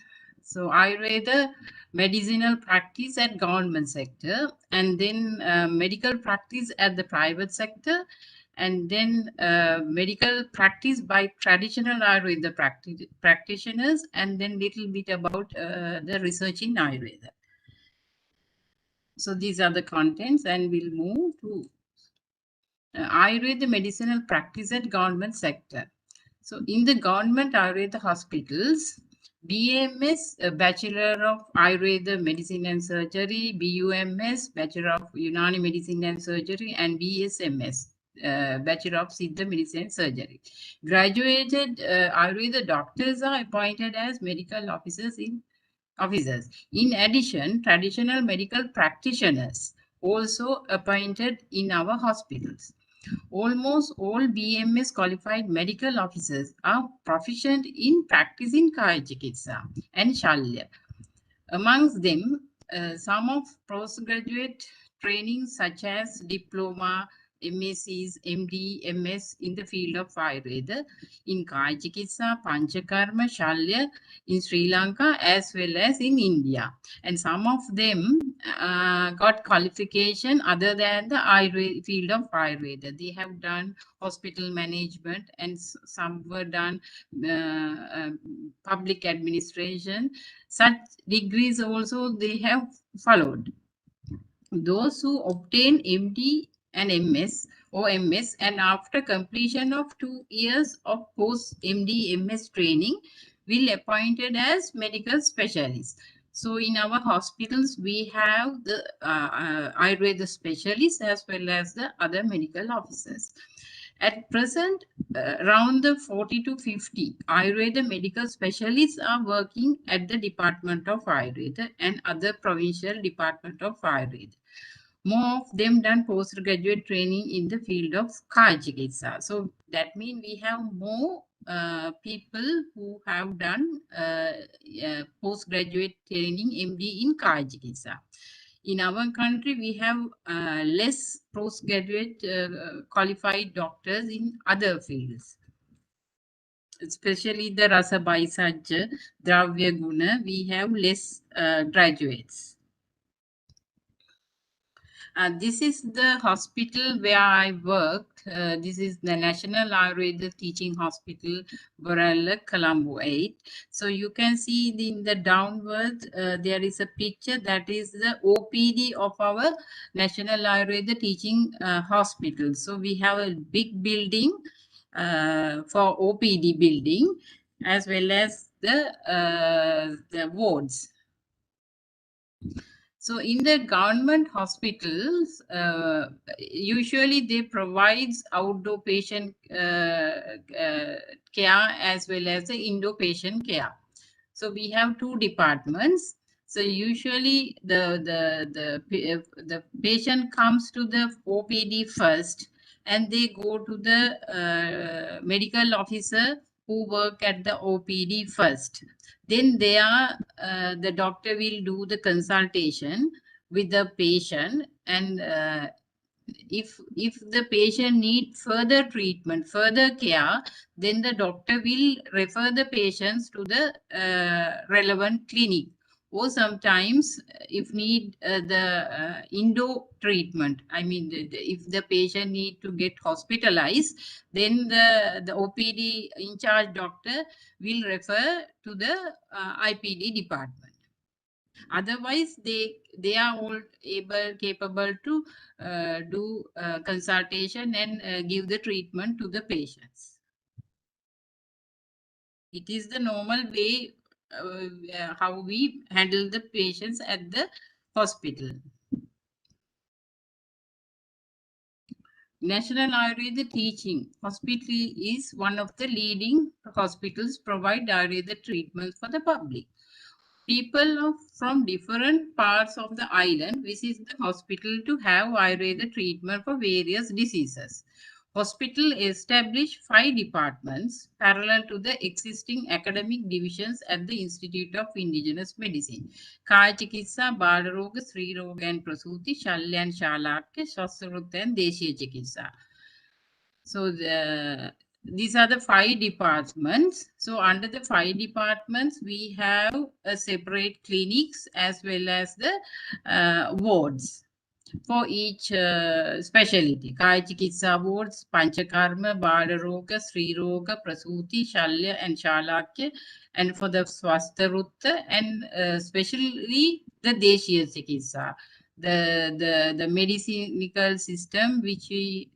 So I read the medicinal practice at government sector, and then medical practice at the private sector, and then medical practice by traditional Ayurveda practitioners, and then little bit about the research in Ayurveda. So these are the contents, and we'll move to Ayurveda medicinal practice at government sector. So in the government Ayurveda hospitals, BMS, Bachelor of Ayurveda Medicine and Surgery, BUMS, Bachelor of Unani Medicine and Surgery, and BSMS, Bachelor of Siddha Medicine and Surgery. Graduated Ayurveda doctors are appointed as medical officers. In addition, traditional medical practitioners also appointed in our hospitals. Almost all BMS qualified medical officers are proficient in practicing Kaya Chikitsa and Shalya. Amongst them, some of postgraduate training such as diploma, MScs, MD, MS in the field of Ayurveda, in Kaya Chikitsa, Panchakarma, Shalya in Sri Lanka as well as in India. And some of them got qualification other than the Ayurveda, field of Ayurveda. They have done hospital management, and some were done public administration. Such degrees also they have followed. Those who obtain MD and MS or MS, and after completion of 2 years of post MD MS training, will appointed as medical specialists. So in our hospitals, we have the Ayurveda specialists as well as the other medical officers. At present, around the 40 to 50 Ayurveda medical specialists are working at the Department of Ayurveda and other provincial Department of Ayurveda. More of them done postgraduate training in the field of Kaya Chikitsa. So that means we have more people who have done postgraduate training MD in Kaya Chikitsa. In our country, we have less postgraduate qualified doctors in other fields. especially the Rasa Baisajja, Dravya Guna, we have less graduates. This is the hospital where I worked. This is the National Ayurveda Teaching Hospital, Borella, Colombo 8. So you can see in the downward, there is a picture that is the OPD of our National Ayurveda Teaching Hospital. So we have a big building for OPD building, as well as the wards. So in the government hospitals, usually they provides outdoor patient care as well as the indoor patient care. So we have two departments. So usually the patient comes to the OPD first, and they go to the medical officer who work at the OPD first. Then the doctor will do the consultation with the patient, and if the patient need further treatment, further care, then the doctor will refer the patients to the relevant clinic. Or sometimes if need the indoor treatment, I mean if the patient need to get hospitalized, then the OPD in charge doctor will refer to the IPD department. Otherwise, they are all capable to do consultation and give the treatment to the patients. It is the normal way how we handle the patients at the hospital. National Ayurveda Teaching Hospital is one of the leading hospitals provide Ayurveda treatments for the public. People from different parts of the island visit the hospital to have Ayurveda treatment for various diseases. Hospital established 5 departments parallel to the existing academic divisions at the Institute of Indigenous Medicine. Kaya Chikitsa, Bala Roga, Sri Roga and Prasuti, Shalya and Shalakya, Shastarutta and Deshiya Chikitsa. So these are the 5 departments. So under the 5 departments, we have a separate clinics as well as the wards for each specialty. Kaya Chikitsa wards, Panchakarma, Bala Roga, Sri Roga, Prasuti, Shalya and Shalakya, and for the Swastarutta, and especially the Deshiya Chikitsa, the medicinal system which we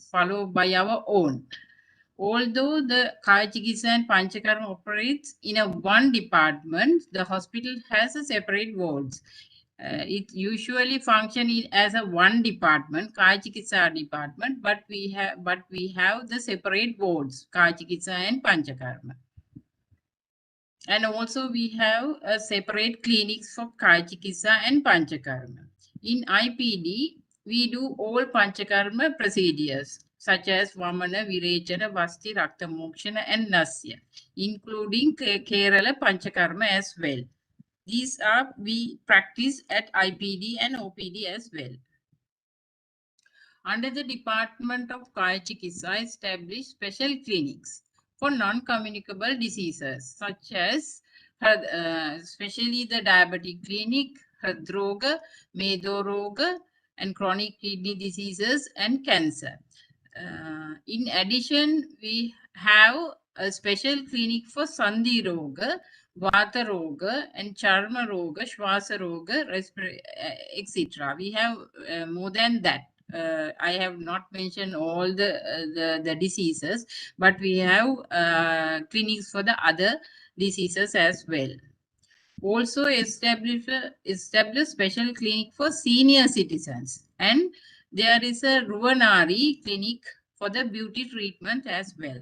follow by our own. Although the Kaya Chikitsa and Panchakarma operates in a one department, the hospital has a separate wards. It usually functions as a one department, Kaya Chikitsa department, but we have the separate wards, Kaya Chikitsa and Panchakarma. And also we have a separate clinics for Kaya Chikitsa and Panchakarma. In IPD, we do all Panchakarma procedures such as Vamana, Virechana, Vasti, Rakta Mokshana and Nasya, including Kerala Panchakarma as well. These are we practice at IPD and OPD as well. Under the Department of Kaya Chikitsa, established special clinics for non-communicable diseases such as especially the diabetic clinic, Hridroga, Medoroga, and chronic kidney diseases and cancer. In addition, we have a special clinic for Sandhi Roga, Vata Roga, and Charma Roga, Shwasa Roga, etc. We have more than that. I have not mentioned all the diseases, but we have clinics for the other diseases as well. Also establish special clinic for senior citizens, and there is a Ruvanari clinic for the beauty treatment as well.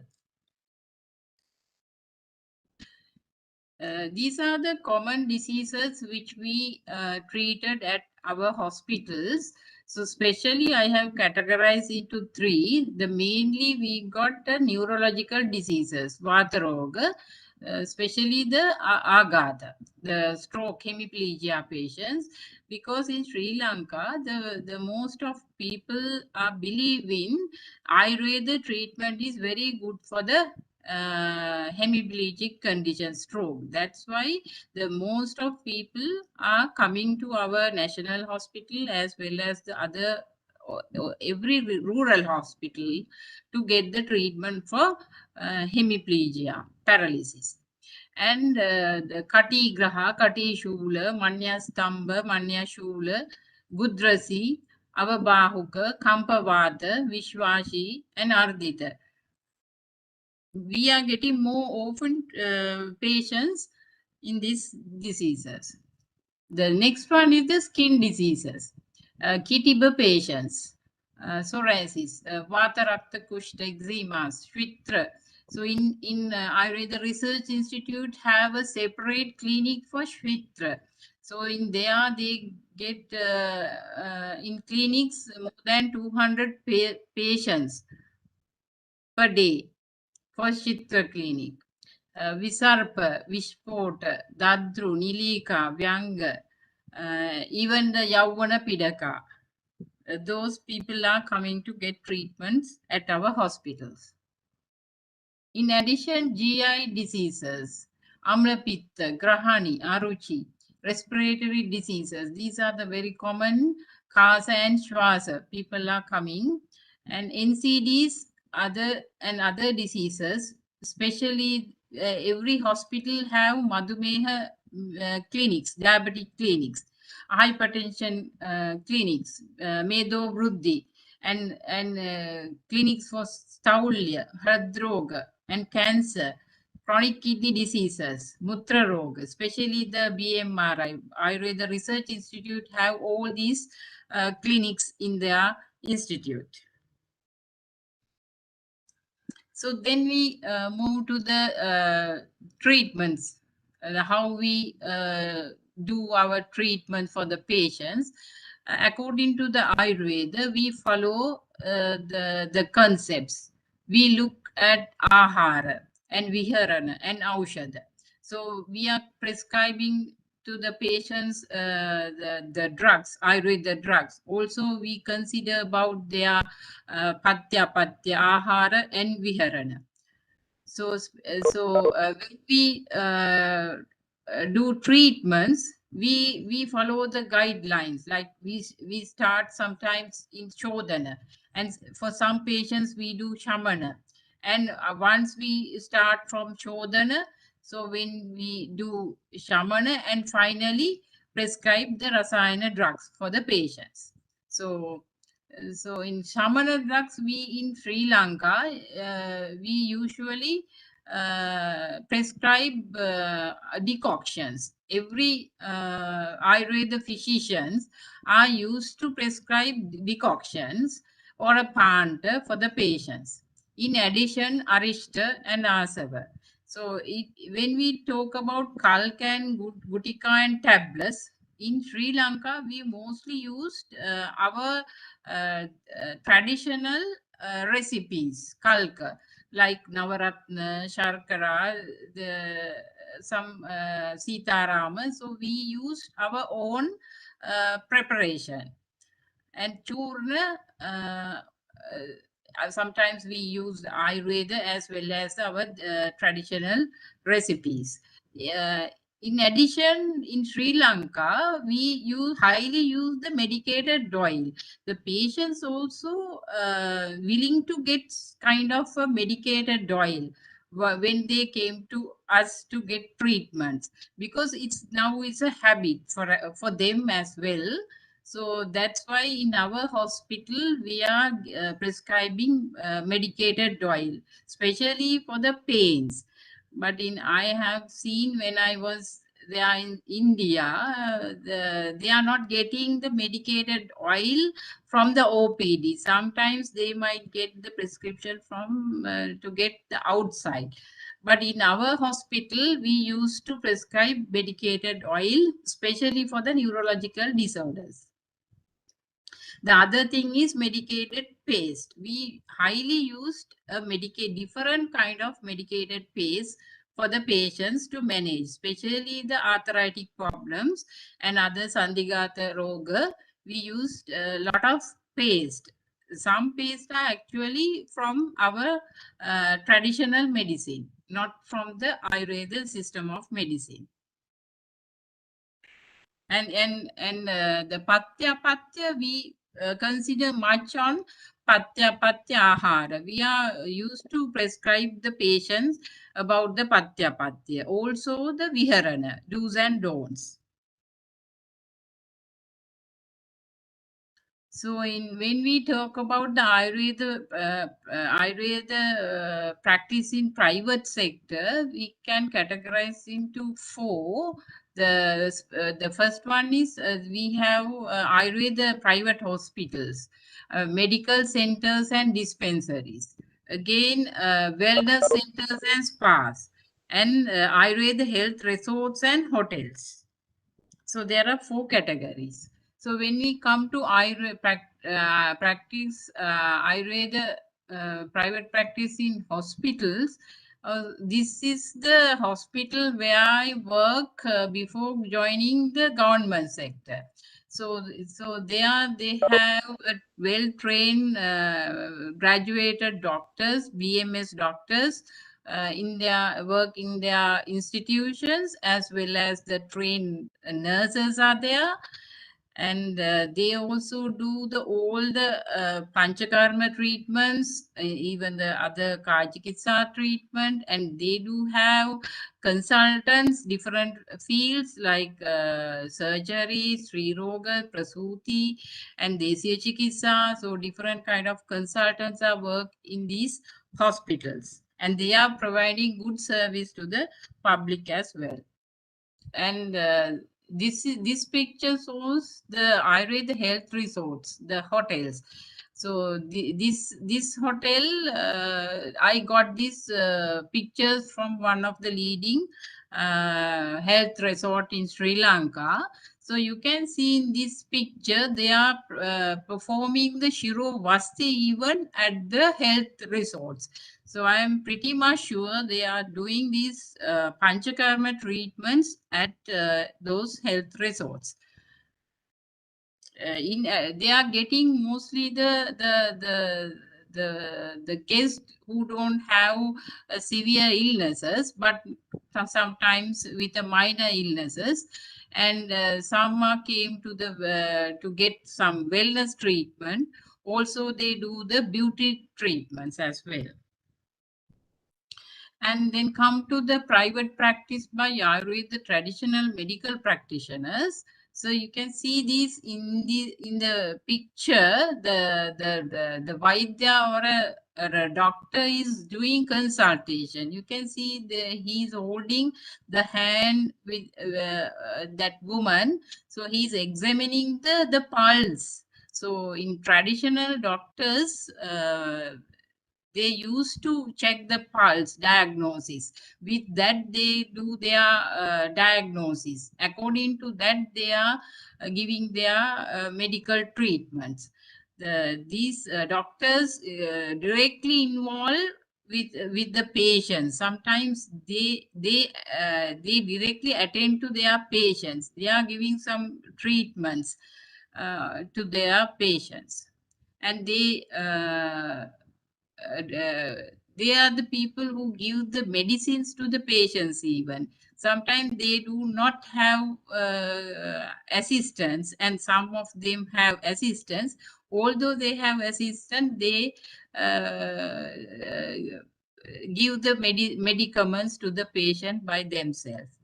These are the common diseases which we treated at our hospitals. So especially I have categorized into 3. The mainly we got the neurological diseases, Vata Roga, especially the Agata, the stroke, hemiplegia patients, because in Sri Lanka, the most of people are believing Ayurveda treatment is very good for the hemiplegic condition, stroke. That's why the most of people are coming to our national hospital as well as the other every rural hospital to get the treatment for hemiplegia, paralysis. And the Kati Graha, Kati Shula, Manya Stamba, Manya Shula, Gudrasi, Avabahuka, Kampavata, Vishwashi, and Ardita. We are getting more often patients in these diseases. The next one is the skin diseases. Kitiba patients, psoriasis, Vata Rakta Kushta, eczema, Shvitra. So in Ayurveda Research Institute have a separate clinic for Shvitra. So in there they get in clinics more than 200 patients per day for Shvitra clinic. Visarpa, Vishpota, Dadru, Nilika, Vyanga, even the Yavana Pidaka. Those people are coming to get treatments at our hospitals. In addition, GI diseases, Amlapitta, Grahani, Aruchi, respiratory diseases, these are the very common Kasa and Shwasa. People are coming. And NCDs, other diseases, especially every hospital have Madhumeha clinics, diabetic clinics, hypertension clinics, Medo Vruddhi, and clinics for Staulya, Hridroga, and cancer, chronic kidney diseases, Mutra Roga, especially the BMRI, Ayurveda Research Institute have all these clinics in their institute. So then we move to the treatments, how we do our treatment for the patients. According to the Ayurveda, we follow the concepts. We look at ahara and viharana and aushadha. So we are prescribing to the patients the drugs, Ayurveda drugs. Also, we consider about their patya, ahara, and viharana. So when we do treatments, we follow the guidelines. Like we start sometimes in Shodhana, and for some patients we do Shamana. And once we start from Shodhana, so when we do Shamana and finally prescribe the Rasayana drugs for the patients. So in Shamana drugs, we in Sri Lanka, we usually prescribe decoctions. Every Ayurveda physicians are used to prescribe decoctions or a panta for the patients. In addition, Arishta and Asava. So when we talk about Kalka and Gutika and tablets, in Sri Lanka, we mostly used our traditional recipes, Kalka, like Navaratna, Sharkara, some Sitarama. So we used our own preparation. And Churna, sometimes we use Ayurveda as well as our traditional recipes. In addition, in Sri Lanka, we highly use the medicated oil. The patients also willing to get kind of a medicated oil when they came to us to get treatments, because it's a habit for them as well. So that's why in our hospital, we are prescribing medicated oil, especially for the pains. But I have seen when I was there in India, they are not getting the medicated oil from the OPD. Sometimes they might get the prescription from to get the outside. But in our hospital, we used to prescribe medicated oil, especially for the neurological disorders. The other thing is medicated paste. We highly used a different kind of medicated paste for the patients to manage, especially the arthritic problems and other Sandigata Roga. We used a lot of paste. some paste are actually from our traditional medicine, not from the Ayurveda system of medicine. And the patya we consider much on patya ahara. We are used to prescribe the patients about the patya, also the viharana, do's and don'ts. So when we talk about the Ayurveda practice in private sector, we can categorize into four. The first one is we have Ayurveda private hospitals, medical centers and dispensaries. Again, wellness centers and spas, and Ayurveda health resorts and hotels. So there are four categories. So when we come to practice Ayurveda private practice in hospitals, this is the hospital where I work before joining the government sector. So they have well-trained graduated doctors, BMS doctors, in their work in their institutions, as well as the trained nurses are there, and they also do all the panchakarma treatments, even the other kajikitsa treatment, and they do have consultants, different fields like surgery, Sri Roga, Prasuti, and Desiya Chikitsa. So different kind of consultants are work in these hospitals, and they are providing good service to the public as well. And this picture shows the Ayurveda health resorts, the hotels. So this hotel, I got these pictures from one of the leading health resort in Sri Lanka. So you can see in this picture, they are performing the Shiro Vasti event at the health resorts. So I am pretty much sure they are doing these Panchakarma treatments at those health resorts. They are getting mostly the guests who don't have severe illnesses, but sometimes with a minor illnesses, and some came to the to get some wellness treatment. Also, they do the beauty treatments as well. And then come to the private practice by Ayurveda traditional medical practitioners. So you can see these in the picture. The Vaidya or a doctor is doing consultation. You can see he's holding the hand with that woman. So he's examining the pulse. So in traditional doctors, they used to check the pulse diagnosis. With that, they do their diagnosis. According to that, they are giving their medical treatments. These doctors directly involved with the patients. Sometimes they directly attend to their patients. They are giving some treatments to their patients, and they are the people who give the medicines to the patients. Even sometimes they do not have assistants, and some of them have assistants. Although they have assistants, they give the medicaments to the patient by themselves.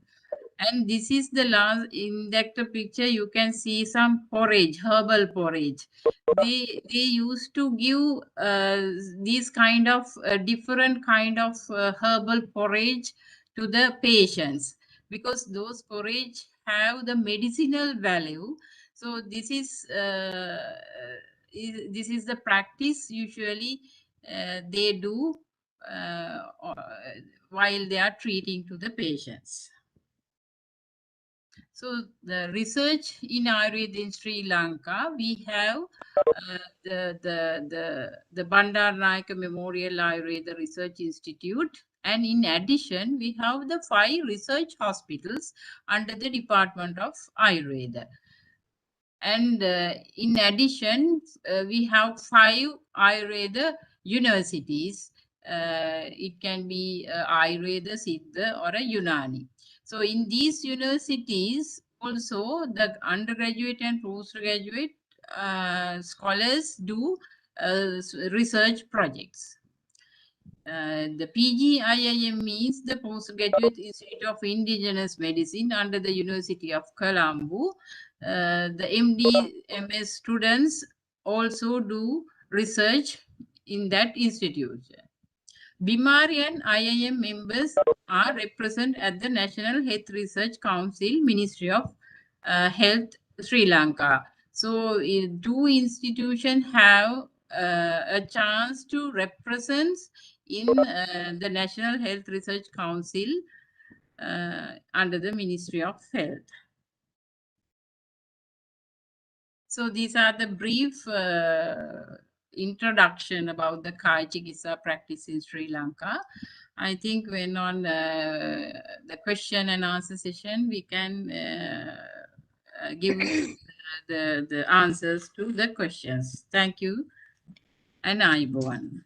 And this is the last in that picture. You can see some porridge, herbal porridge. They used to give these kind of different kind of herbal porridge to the patients, because those porridge have the medicinal value. So this is the practice usually they do while they are treating to the patients. So the research in Ayurveda in Sri Lanka, we have the Bandaranaike Memorial Ayurveda Research Institute, and in addition, we have the 5 research hospitals under the Department of Ayurveda. And in addition, we have 5 Ayurveda universities. It can be Ayurveda, Siddha, or a Unani. So in these universities, also the undergraduate and postgraduate scholars do research projects. The PGIIM means the Postgraduate Institute of Indigenous Medicine under the University of Colombo. The MD/MS students also do research in that institute. BIMARI and IIM members are represented at the National Health Research Council, Ministry of Health, Sri Lanka. So, 2 institutions have a chance to represent in the National Health Research Council under the Ministry of Health. So these are the brief introduction about the Kaya Chikitsa practice in Sri Lanka. I think when on the question and answer session, we can give the answers to the questions. Thank you. And Ayubowan.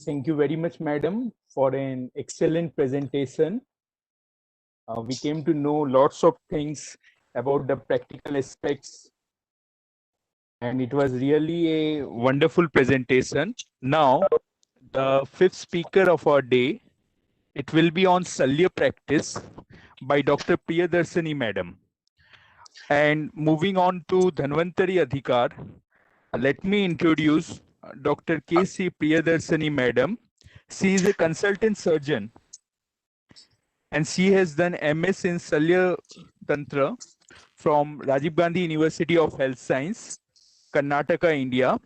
Thank you very much, madam, for an excellent presentation. We came to know lots of things about the practical aspects, and it was really a wonderful presentation. Now, the 5th speaker of our day, it will be on Salya practice by Dr. Priyadarshini madam. And moving on to Dhanvantari Adhikar, let me introduce Dr. K.C. Priyadarshini madam. She is a consultant surgeon and she has done MS in Salya Tantra from Rajiv Gandhi University of Health Science, Karnataka, India.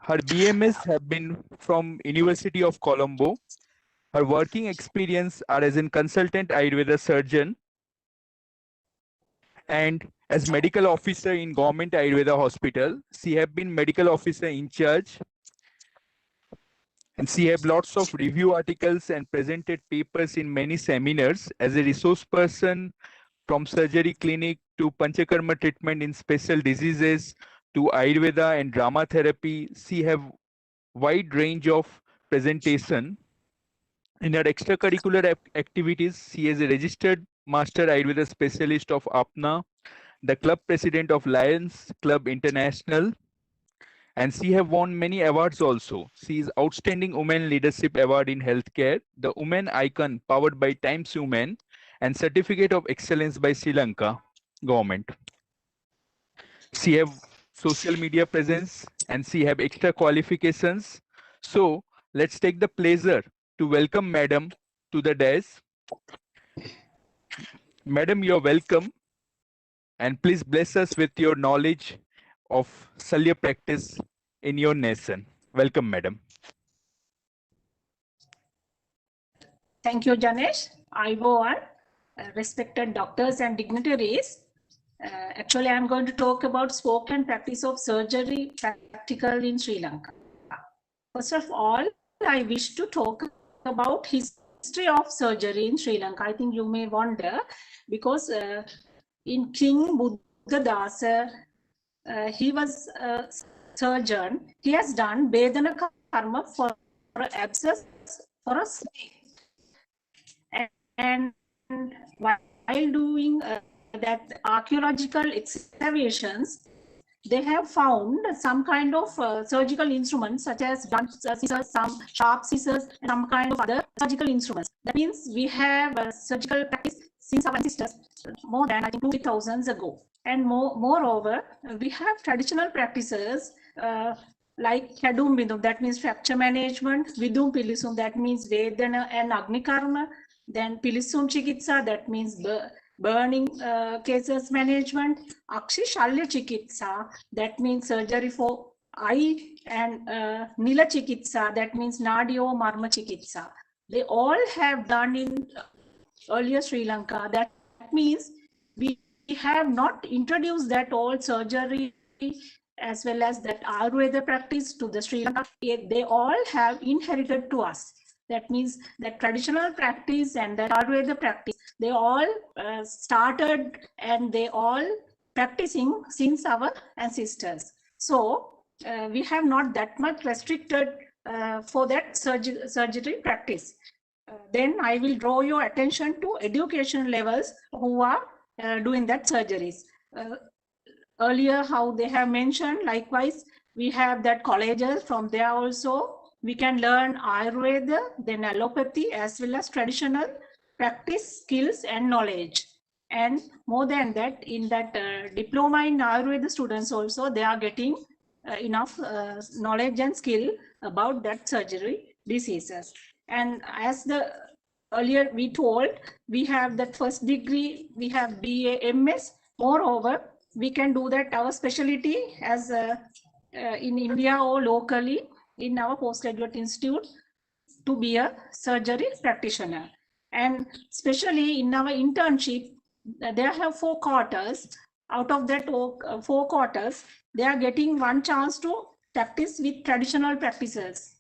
Her BMS have been from University of Colombo. Her working experience are as a consultant Ayurveda surgeon and as medical officer in Government Ayurveda Hospital. She have been medical officer in charge and she have lots of review articles and presented papers in many seminars as a resource person from surgery clinic to Panchakarma treatment in special diseases to Ayurveda and drama therapy. She have wide range of presentation. In her extracurricular activities, she is a registered Master Ayurveda Specialist of APNA, the club president of Lions Club International, and she have won many awards also. She is Outstanding Women Leadership Award in Healthcare, the Women Icon powered by Times Women, and Certificate of Excellence by Sri Lanka government. She have social media presence and she have extra qualifications. So let's take the pleasure to welcome Madam to the dais. Madam, you're welcome. And please bless us with your knowledge of Salya practice in your nation. Welcome, Madam. Thank you, Janesh. Ayubowan, respected doctors and dignitaries. Actually, I'm going to talk about spoken practice of surgery practical in Sri Lanka. First of all, I wish to talk about history of surgery in Sri Lanka. I think you may wonder because in King Buddhadasa, he was a surgeon. He has done Vedana Karma for abscess for a snake. And while doing that archaeological excavations, they have found some kind of surgical instruments such as blunt scissors, some sharp scissors, and some kind of other surgical instruments. That means we have surgical practice since our ancestors more than, I think, 2,000 ago. And moreover, we have traditional practices like Kadum Bindum, that means fracture management, Vidum Pilisum, that means Vedana and Agni Karma, then Pilisum Chikitsa, that means burning cases management, Akshi Shalya Chikitsa, that means surgery for eye, and Nila Chikitsa, that means Nadio Marma Chikitsa. They all have done in earlier Sri Lanka. That means we have not introduced that all surgery as well as that Ayurveda practice to the Sri Lanka. They all have inherited to us. That means that traditional practice and the Ayurveda practice, they all started and they all practicing since our ancestors. So we have not that much restricted for that surgery practice. Then I will draw your attention to education levels who are doing that surgeries. Earlier, how they have mentioned, likewise, we have that colleges. From there also, we can learn Ayurveda, then allopathy, as well as traditional practice, skills, and knowledge. And more than that, in that diploma in Ayurveda students also, they are getting enough knowledge and skill about that surgery diseases. And as the earlier we told, we have that first degree, we have BA, MS. Moreover, we can do that our specialty as in India or locally in our postgraduate institute to be a surgery practitioner. And especially in our internship, there have 4 quarters. Out of that 4 quarters, they are getting one chance to practice with traditional practitioners.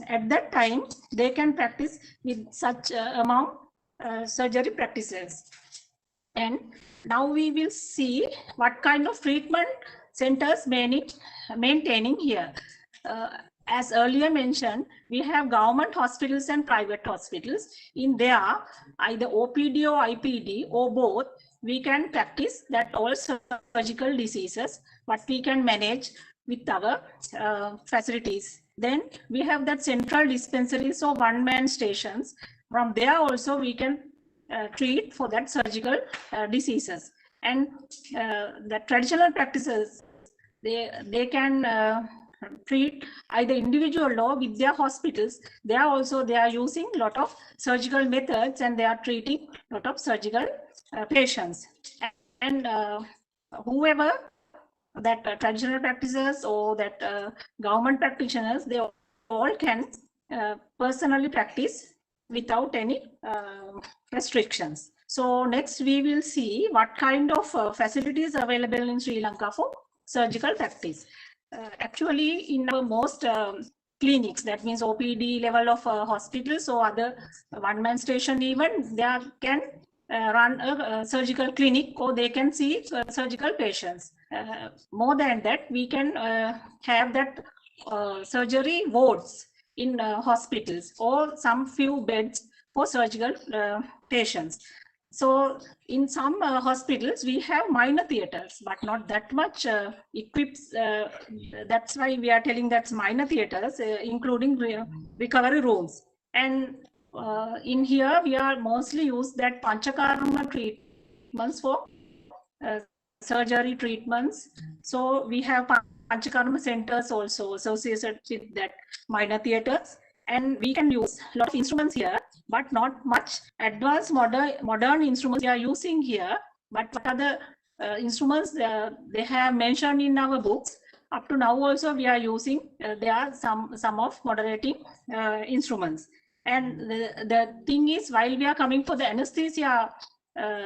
At that time, they can practice with such amount surgery practices. And now we will see what kind of treatment centers maintaining here. As earlier mentioned, we have government hospitals and private hospitals. In there, either OPD or IPD or both, we can practice that all surgical diseases, but we can manage with our facilities. Then we have that central dispensaries or one-man stations. From there also we can treat for that surgical diseases. And the traditional practices, they can treat either individual or with their hospitals. They are using a lot of surgical methods and they are treating a lot of surgical patients. And whoever that traditional practices or that government practitioners, they all can personally practice without any restrictions. So next we will see what kind of facilities available in Sri Lanka for surgical practice. Actually, in our most clinics, that means OPD level of hospitals or other one-man station even, they can run a surgical clinic or they can see surgical patients. More than that, we can have that surgery wards in hospitals or some few beds for surgical patients. So in some hospitals, we have minor theaters, but not that much equipped. That's why we are telling that's minor theaters, including recovery rooms. And in here, we are mostly use that panchakarma treatments for surgery treatments. So we have panchakarma centers also associated with that minor theaters. And we can use a lot of instruments here, but not much advanced modern instruments we are using here. But what are the instruments they have mentioned in our books? Up to now also we are using, there are some of moderating instruments. And the thing is, while we are coming for the anesthesia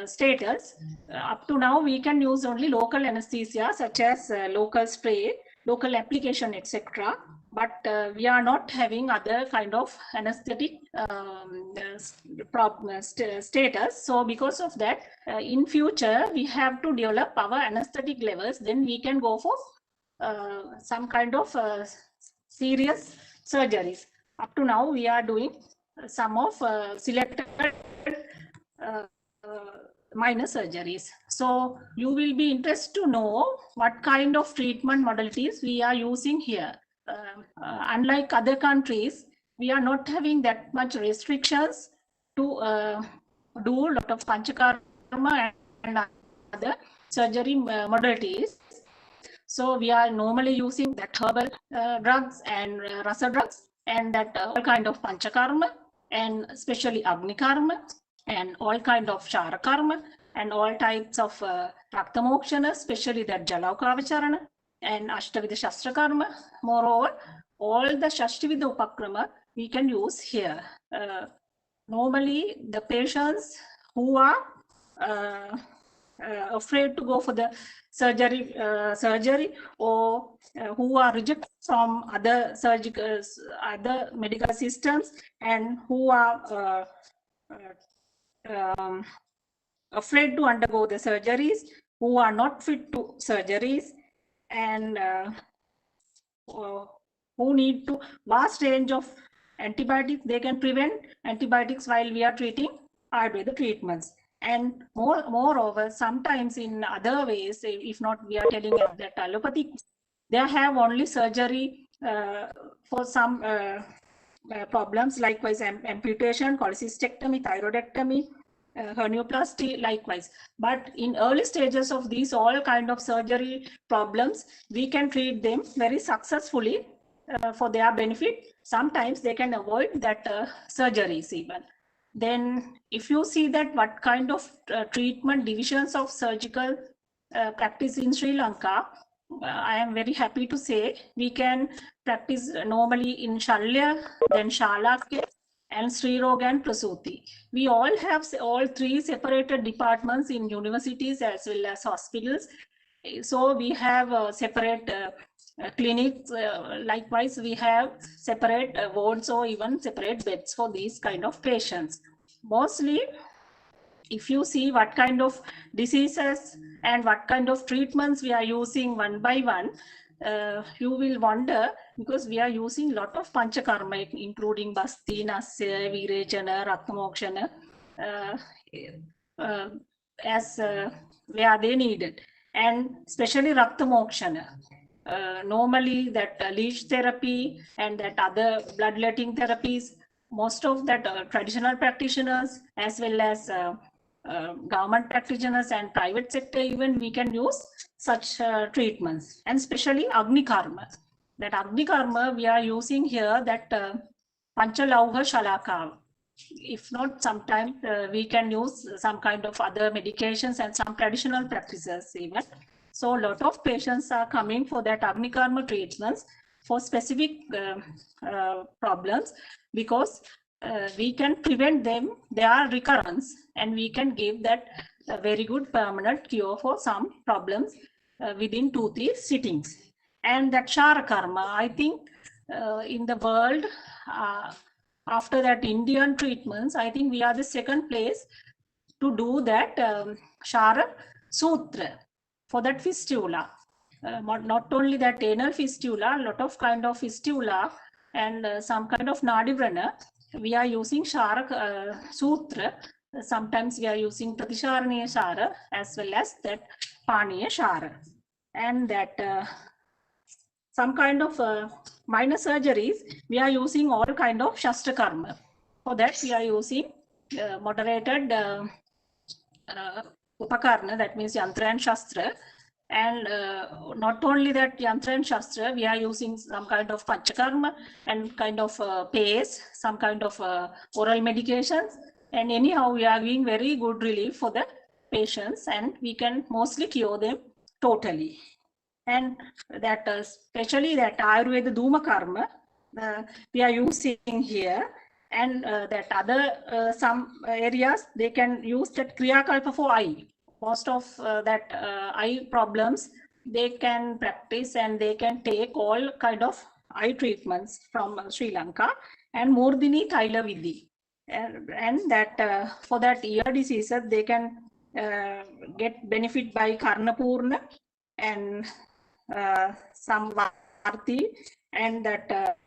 status, up to now we can use only local anesthesia such as local spray, local application, etc. But we are not having other kind of anesthetic status. So because of that, in future we have to develop our anesthetic levels. Then we can go for some kind of serious surgeries. Up to now we are doing some of selected minor surgeries. So you will be interested to know what kind of treatment modalities we are using here. Unlike other countries, we are not having that much restrictions to do a lot of panchakarma and other surgery modalities. So we are normally using that herbal drugs and rasa drugs and that all kind of panchakarma and especially agnikarma and all kind of charakarma and all types of raktamokshana, especially that jalaukavacharana and ashtavida shastrakarma. Moreover, all the shashtivida upakrama we can use here. Normally, the patients who are afraid to go for the surgery, or who are rejected from other other medical systems, and who are afraid to undergo the surgeries, who are not fit to surgeries, and who need to vast range of antibiotics. They can prevent antibiotics while we are treating Ayurveda treatments. And moreover, sometimes in other ways, if not we are telling that allopathic, they have only surgery for some problems, likewise amputation, cholecystectomy, thyroidectomy, hernioplasty, likewise. But in early stages of these all kind of surgery problems, we can treat them very successfully for their benefit. Sometimes they can avoid that surgeries even. Then if you see that what kind of treatment divisions of surgical practice in Sri Lanka, I am very happy to say we can practice normally in Shalya, then Shalakya, and Sri Roga and Prasuti. We all have all three separated departments in universities as well as hospitals. So we have separate clinics. Likewise, we have separate wards or even separate beds for these kind of patients. Mostly, if you see what kind of diseases and what kind of treatments we are using one by one, you will wonder, because we are using a lot of panchakarma, including Basti, Nasya, Virechana, Rathamokshana, as where they needed, and especially Rathamokshana. Normally that leech therapy and that other bloodletting therapies, most of that traditional practitioners as well as government practitioners and private sector even, we can use such treatments, and especially Agni Karma. That Agni Karma we are using here, that Panchalauha Shalaka. If not, sometimes we can use some kind of other medications and some traditional practices even. So a lot of patients are coming for that Agni Karma treatments for specific problems, because we can prevent them, their recurrence, and we can give that very good permanent cure for some problems within 2-3 sittings. And that Shara Karma, I think in the world, after that Indian treatments, I think we are the second place to do that Shara Sutra for that fistula. Not only that anal fistula, a lot of kind of fistula and some kind of Nadivrana, we are using Shara Sutra. Sometimes we are using Pratisharaniya Shara as well as that Paniya Shara. And that some kind of minor surgeries, we are using all kind of Shastra Karma. For that, we are using moderated Upakarna, that means Yantra and Shastra. And not only that Yantra and Shastra, we are using some kind of Panchakarma and kind of pace, some kind of oral medications. And anyhow, we are giving very good relief for the patients, and we can mostly cure them totally. And that especially that Ayurveda Duma Karma, we are using here. And that other some areas, they can use that Kriya Kalpa for eye. Most of that eye problems, they can practice and they can take all kind of eye treatments from Sri Lanka, and Murdini Thaila Vidhi. And that for that ear diseases, they can get benefit by Karnapurna and some Varti, and that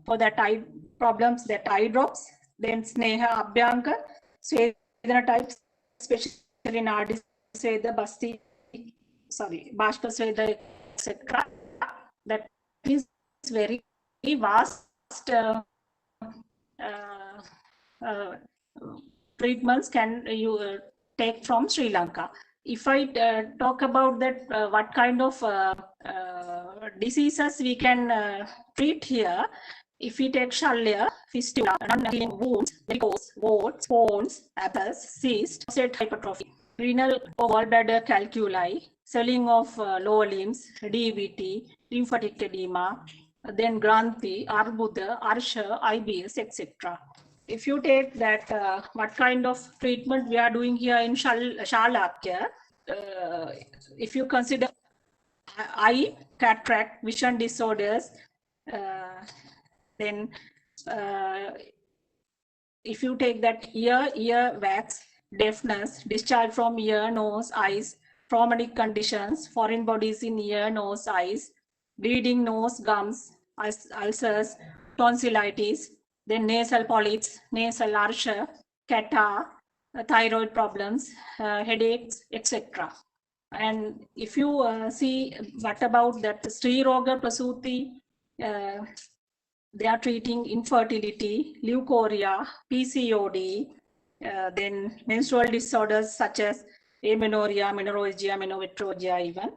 for that eye problems, that eye drops, then Sneha Abhyanka, Svedana types, especially Nadi Sveda, Basti, sorry, Bashpa Sveda, etc. That is very vast treatments can you take from Sri Lanka. If I talk about that, what kind of diseases we can treat here, if we take Shalya, fistula, non-healing wounds, varicose, warts, spoons, abscess, cyst, prostate hypertrophy, renal or gallbladder calculi, swelling of lower limbs, DVT, lymphatic edema, then Granthi, Arbuda, Arsha, IBS, etc. If you take that, what kind of treatment we are doing here in Shalakya, if you consider eye, cataract, vision disorders, then if you take that ear wax, deafness, discharge from ear, nose, eyes, traumatic conditions, foreign bodies in ear, nose, eyes, bleeding nose, gums, ulcers, tonsillitis, then nasal polyps, nasal ulcer, catarrh, thyroid problems, headaches, etc. And if you see what about that Sri Roga Prasuti, they are treating infertility, leukorrhea, PCOD, then menstrual disorders such as amenorrhea, menorrhagia, menometrorrhea even,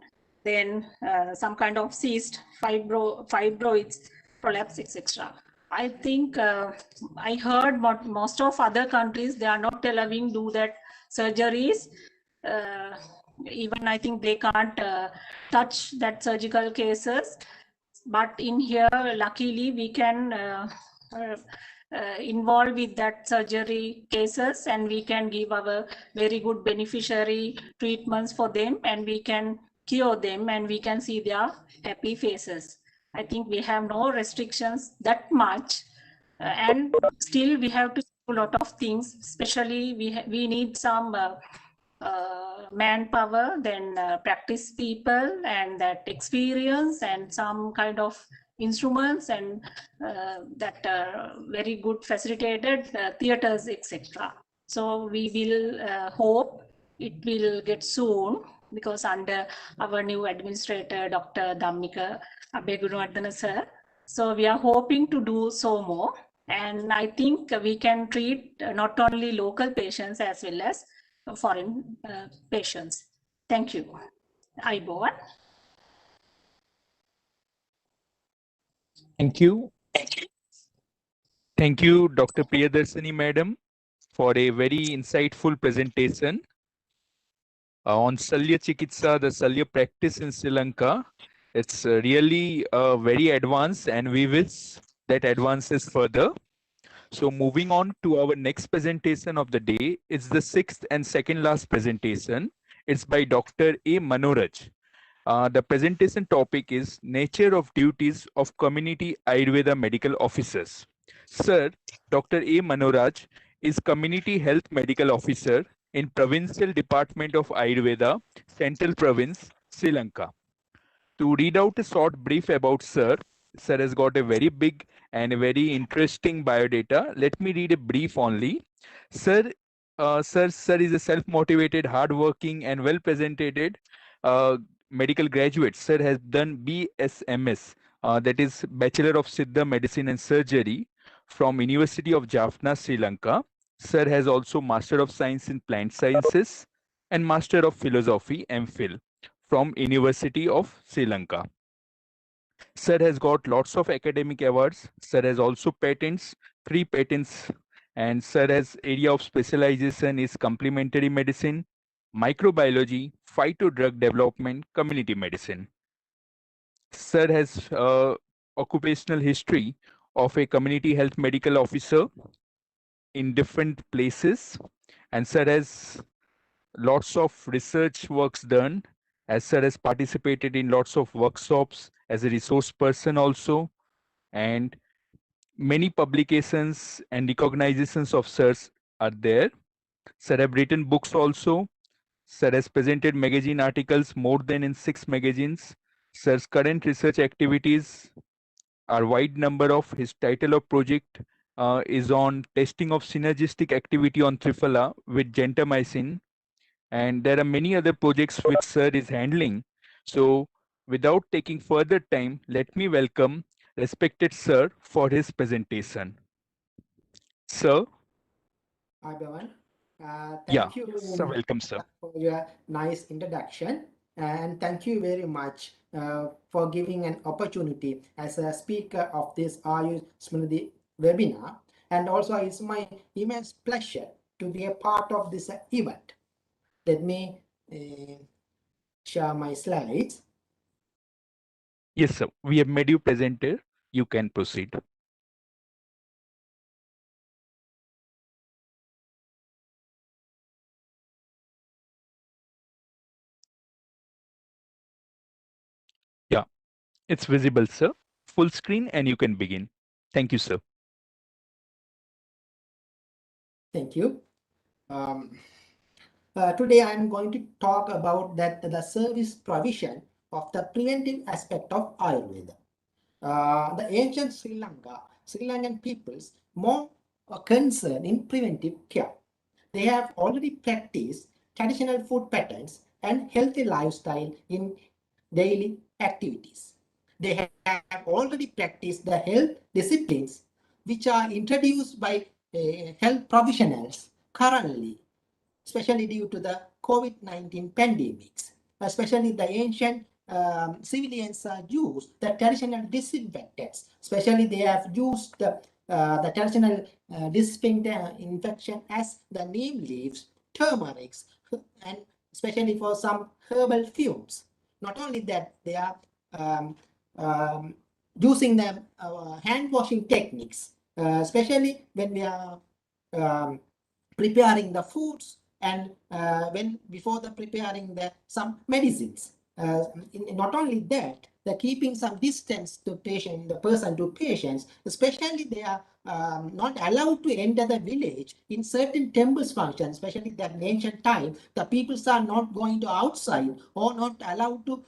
then some kind of cyst, fibroids, prolapse, etc. I think I heard most of other countries, they are not allowing do that surgeries. Even I think they can't touch that surgical cases. But in here, luckily, we can involve with that surgery cases, and we can give our very good beneficiary treatments for them, and we can cure them, and we can see their happy faces. I think we have no restrictions that much, and still we have to do a lot of things. Especially we need some manpower, then practice people, and that experience, and some kind of instruments, and that very good facilitated theaters, etc. So we will hope it will get soon, because under our new administrator, Dr. Dhammika Abegunawardena sir. So we are hoping to do so more. And I think we can treat not only local patients as well as foreign patients. Thank you. Ayubowan. Thank you. Thank you, Dr. Priyadarsini Madam, for a very insightful presentation on Salya Chikitsa, the Salya practice in Sri Lanka. It's really very advanced, and we wish that advances further. So moving on to our next presentation of the day, it's the sixth and second last presentation. It's by Dr. A. Manoraj. The presentation topic is Nature of Duties of Community Ayurveda Medical Officers. Sir, Dr. A. Manoraj is Community Health Medical Officer in Provincial Department of Ayurveda, Central Province, Sri Lanka. To read out a short brief about Sir, Sir has got a very big and a very interesting biodata. Let me read a brief only. Sir, Sir is a self-motivated, hard-working, and well-presented medical graduate. Sir has done BSMS, that is Bachelor of Siddha Medicine and Surgery, from University of Jaffna, Sri Lanka. Sir has also Master of Science in Plant Sciences and Master of Philosophy (MPhil) from University of Sri Lanka. Sir has got lots of academic awards. Sir has also patents, 3 patents, and Sir has area of specialization is complementary medicine, microbiology, phyto drug development, community medicine. Sir has occupational history of a community health medical officer in different places, and Sir has lots of research works done, as Sir has participated in lots of workshops as a resource person also, and many publications and recognitions of Sirs are there. Sir have written books also. Sir has presented magazine articles more than in 6 magazines. Sir's current research activities are wide number of. His title of project is on testing of synergistic activity on Triphala with gentamicin, and there are many other projects which Sir is handling. So without taking further time, let me welcome respected Sir for his presentation. Sir? Hi, Bhavan. Yeah, Thank you sir, welcome, sir. for your nice introduction, and thank you very much for giving an opportunity as a speaker of this Ayush Smriti webinar. And also, it's my immense pleasure to be a part of this event. Let me share my slides. Yes, sir. We have made you presenter. You can proceed. It's visible, sir. Full screen and you can begin. Thank you, sir. Thank you. Today I'm going to talk about the service provision of the preventive aspect of Ayurveda. The ancient Sri Lankan peoples more concerned in preventive care. They have already practiced traditional food patterns and healthy lifestyle in daily activities. They have already practiced the health disciplines which are introduced by health professionals currently, especially due to the COVID-19 pandemics. Especially the ancient civilians used the traditional disinfectants. Especially they have used the traditional disinfection as the neem leaves, turmerics, and especially for some herbal fumes. Not only that, they are um, um, using the hand washing techniques, especially when we are um, preparing the foods and when before the preparing the some medicines. Not only that, the keeping some distance to patient, the person to patients, especially they are not allowed to enter the village in certain temples functions, especially that ancient time, the peoples are not going to outside or not allowed to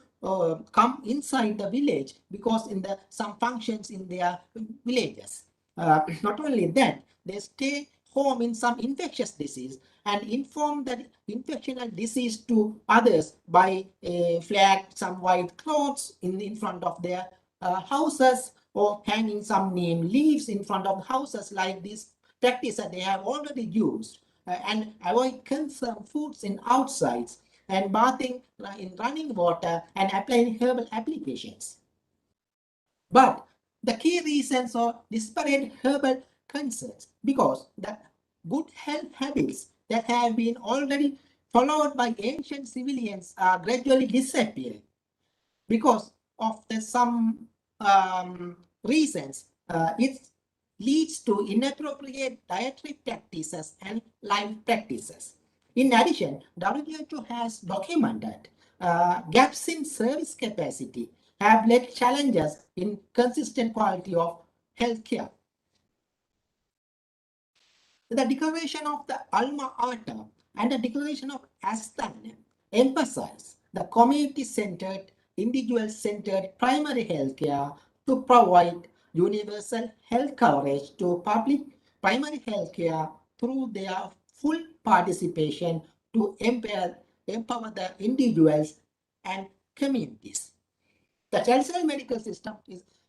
come inside the village because in the some functions in their villages. Not only that, they stay home in some infectious disease and inform that infectional disease to others by flag some white cloths in front of their houses or hanging some neem leaves in front of houses. Like this practice that they have already used, and avoid consume foods in outsides and bathing in running water and applying herbal applications. But the key reasons are disparate herbal concerns because the good health habits that have been already followed by ancient civilians are gradually disappearing because of the some reasons. It leads to inappropriate dietary practices and life practices. In addition, WHO has documented gaps in service capacity have led challenges in consistent quality of healthcare. The Declaration of the Alma Ata and the Declaration of Astana emphasize the community-centered, individual-centered primary health care to provide universal health coverage to public primary health care through their full participation to empower the individuals and communities. The traditional medical system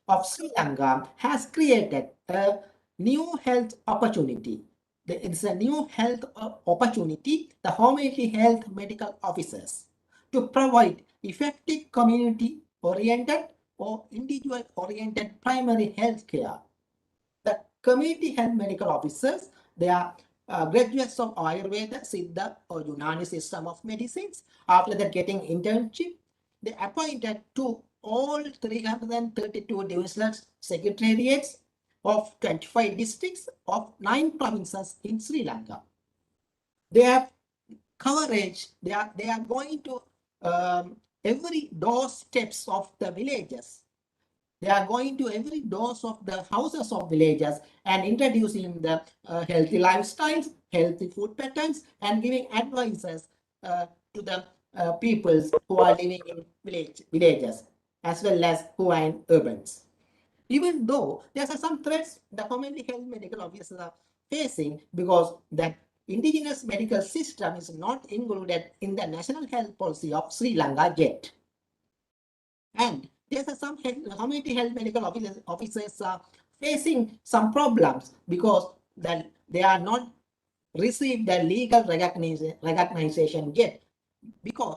of Sri Lanka has created a new health opportunity. It's a new health opportunity, the community health medical officers, to provide effective community-oriented or individual-oriented primary health care. The community health medical officers, they are graduates of Ayurveda, Siddha, or Unani system of medicines. After that, getting internship, they appointed to all 332 divisional secretariats of 25 districts of 9 provinces in Sri Lanka. They have coverage. They are going to every doorsteps of the villages. They are going to every doors of the houses of villages and introducing the healthy lifestyles, healthy food patterns, and giving advices to the peoples who are living in villages as well as who are in urbans. Even though there are some threats the community health medical officers are facing because that indigenous medical system is not included in the national health policy of Sri Lanka yet. And there's some community health medical officers are facing some problems because that they are not received the legal recognition yet.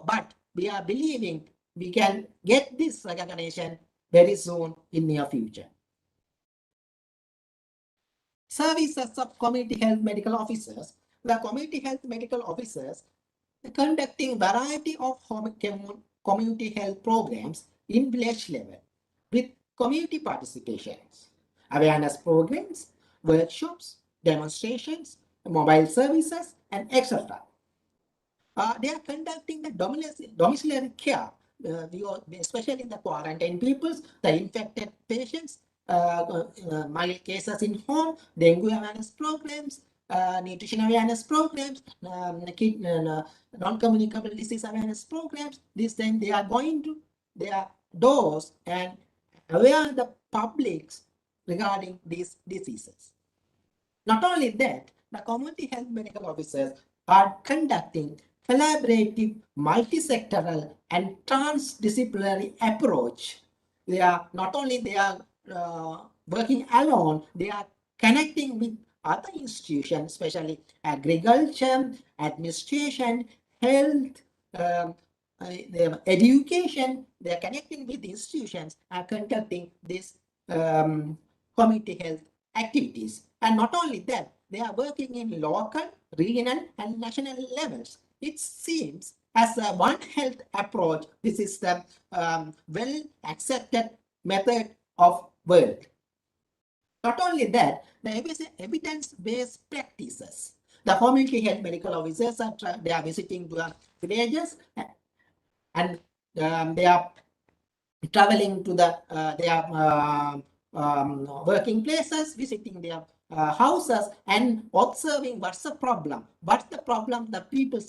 But we are believing we can get this recognition very soon in near future. Services of community health medical officers. The community health medical officers conducting variety of community health programs in village level with community participations, awareness programs, workshops, demonstrations, mobile services, and etc. They are conducting the domiciliary care especially in the quarantine peoples, the infected patients, mild cases in home, dengue awareness programs, nutrition awareness programs, non-communicable disease awareness programs. This time they are going to their doors and aware the publics regarding these diseases. Not only that, the community health medical officers are conducting collaborative, multi-sectoral and transdisciplinary approach. They are not only they are working alone, they are connecting with other institutions, especially agriculture, administration, health, education. They are connecting with institutions and conducting this community health activities. And not only that, they are working in local, regional, and national levels. It seems as a One Health approach, this is the well accepted method of world. Not only that, the evidence-based practices. The community health medical officers they are visiting the villages and they are traveling to their working places, visiting their houses and observing what's the problem the people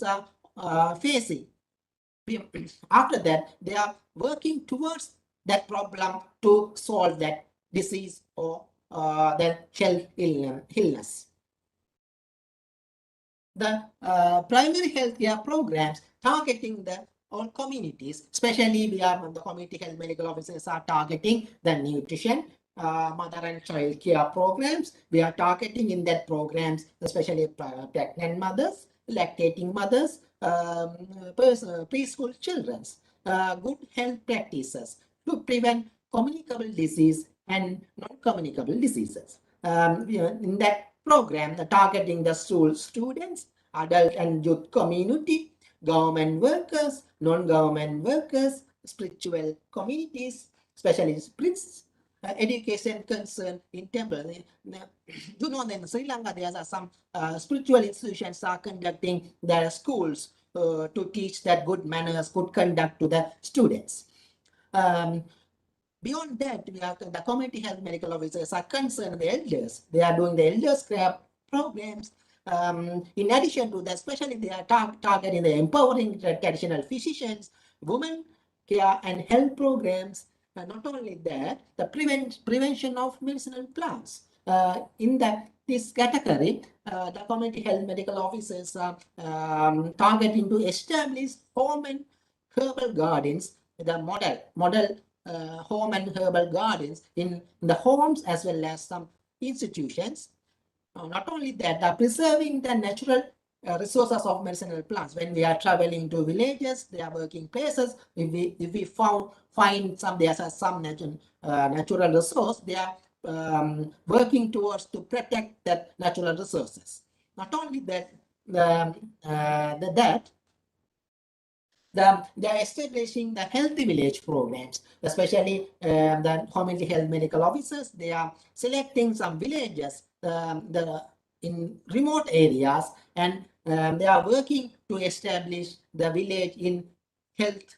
are facing. After that, they are working towards that problem to solve that disease or that health illness. The primary health care programs targeting all communities, especially we are the community health medical officers are targeting the nutrition, mother and child care programs. We are targeting in that programs, especially pregnant mothers, lactating mothers, preschool children, good health practices to prevent communicable disease and non-communicable diseases. In that program, targeting the school students, adult and youth community, government workers, non-government workers, spiritual communities, especially priests, education concern in temple. You know, in Sri Lanka, there are some spiritual institutions are conducting their schools to teach that good manners, good conduct to the students. Beyond that, we have the community health medical officers are concerned the elders. They are doing the elders care programs. In addition to that, especially they are targeting the empowering traditional physicians, women care and health programs. Not only that, the prevention of medicinal plants. In this category, the community health medical officers are targeting to establish home and herbal gardens, the model home and herbal gardens in the homes as well as some institutions. Not only that, they are preserving the natural resources of medicinal plants. When we are traveling to villages, they are working places. If we find some natural resource, they are working towards to protect that natural resources. Not only that, they are establishing the healthy village programs, especially the community health medical officers. They are selecting some villages in remote areas and they are working to establish the village in health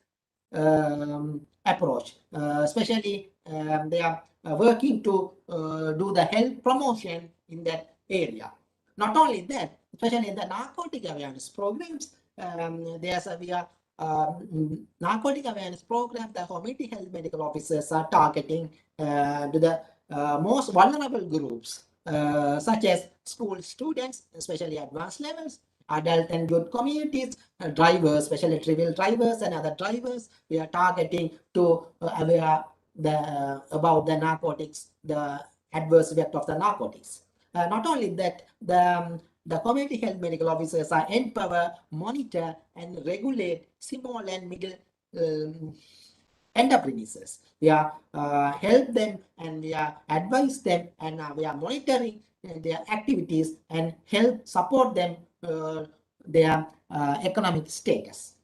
approach. Especially they are working to do the health promotion in that area. Not only that, especially in the narcotic awareness programs, we are narcotic awareness program, the community health medical officers are targeting to the most vulnerable groups, such as school students, especially advanced levels, adult and youth communities, drivers, especially trivial drivers and other drivers. We are targeting to aware about the narcotics, the adverse effect of the narcotics. Not only that, the community health medical officers are empower, monitor, and regulate small and middle enterprises. We are help them and we are advise them and we are monitoring their activities and help support them their economic status.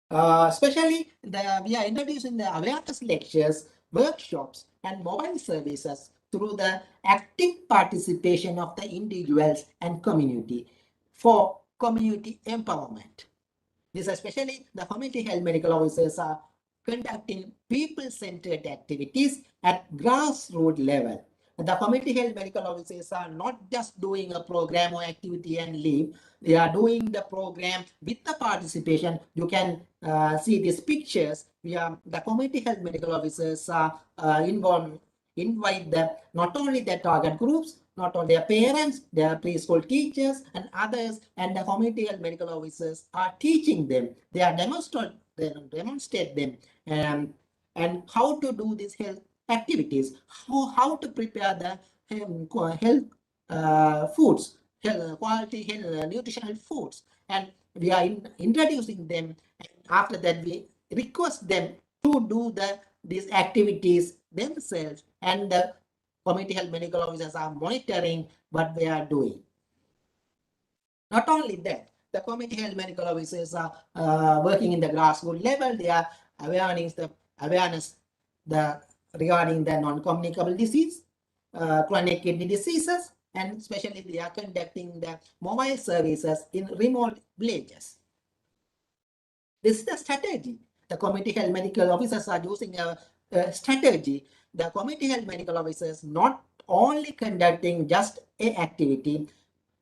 Especially we are introducing the awareness lectures, workshops, and mobile services through the active participation of the individuals and community. for community empowerment. This especially the community health medical officers are conducting people-centered activities at grassroots level. The community health medical officers are not just doing a program or activity and leave. They are doing the program with the participation. You can see these pictures where the community health medical officers are involved, invite the not only the target groups, not only their parents, their preschool teachers and others, and the community health medical officers are teaching them. They are demonstrate them and how to do these health activities, how to prepare the health foods, quality health, nutritional foods, and we are introducing them. And after that, we request them to do these activities themselves, and the community health medical officers are monitoring what they are doing. Not only that, the community health medical officers are working in the grassroots level. They are awareness regarding the non-communicable disease, chronic kidney diseases, and especially they are conducting the mobile services in remote villages. This is the strategy. The community health medical officers are using a strategy. The community health medical officers not only conducting just a activity,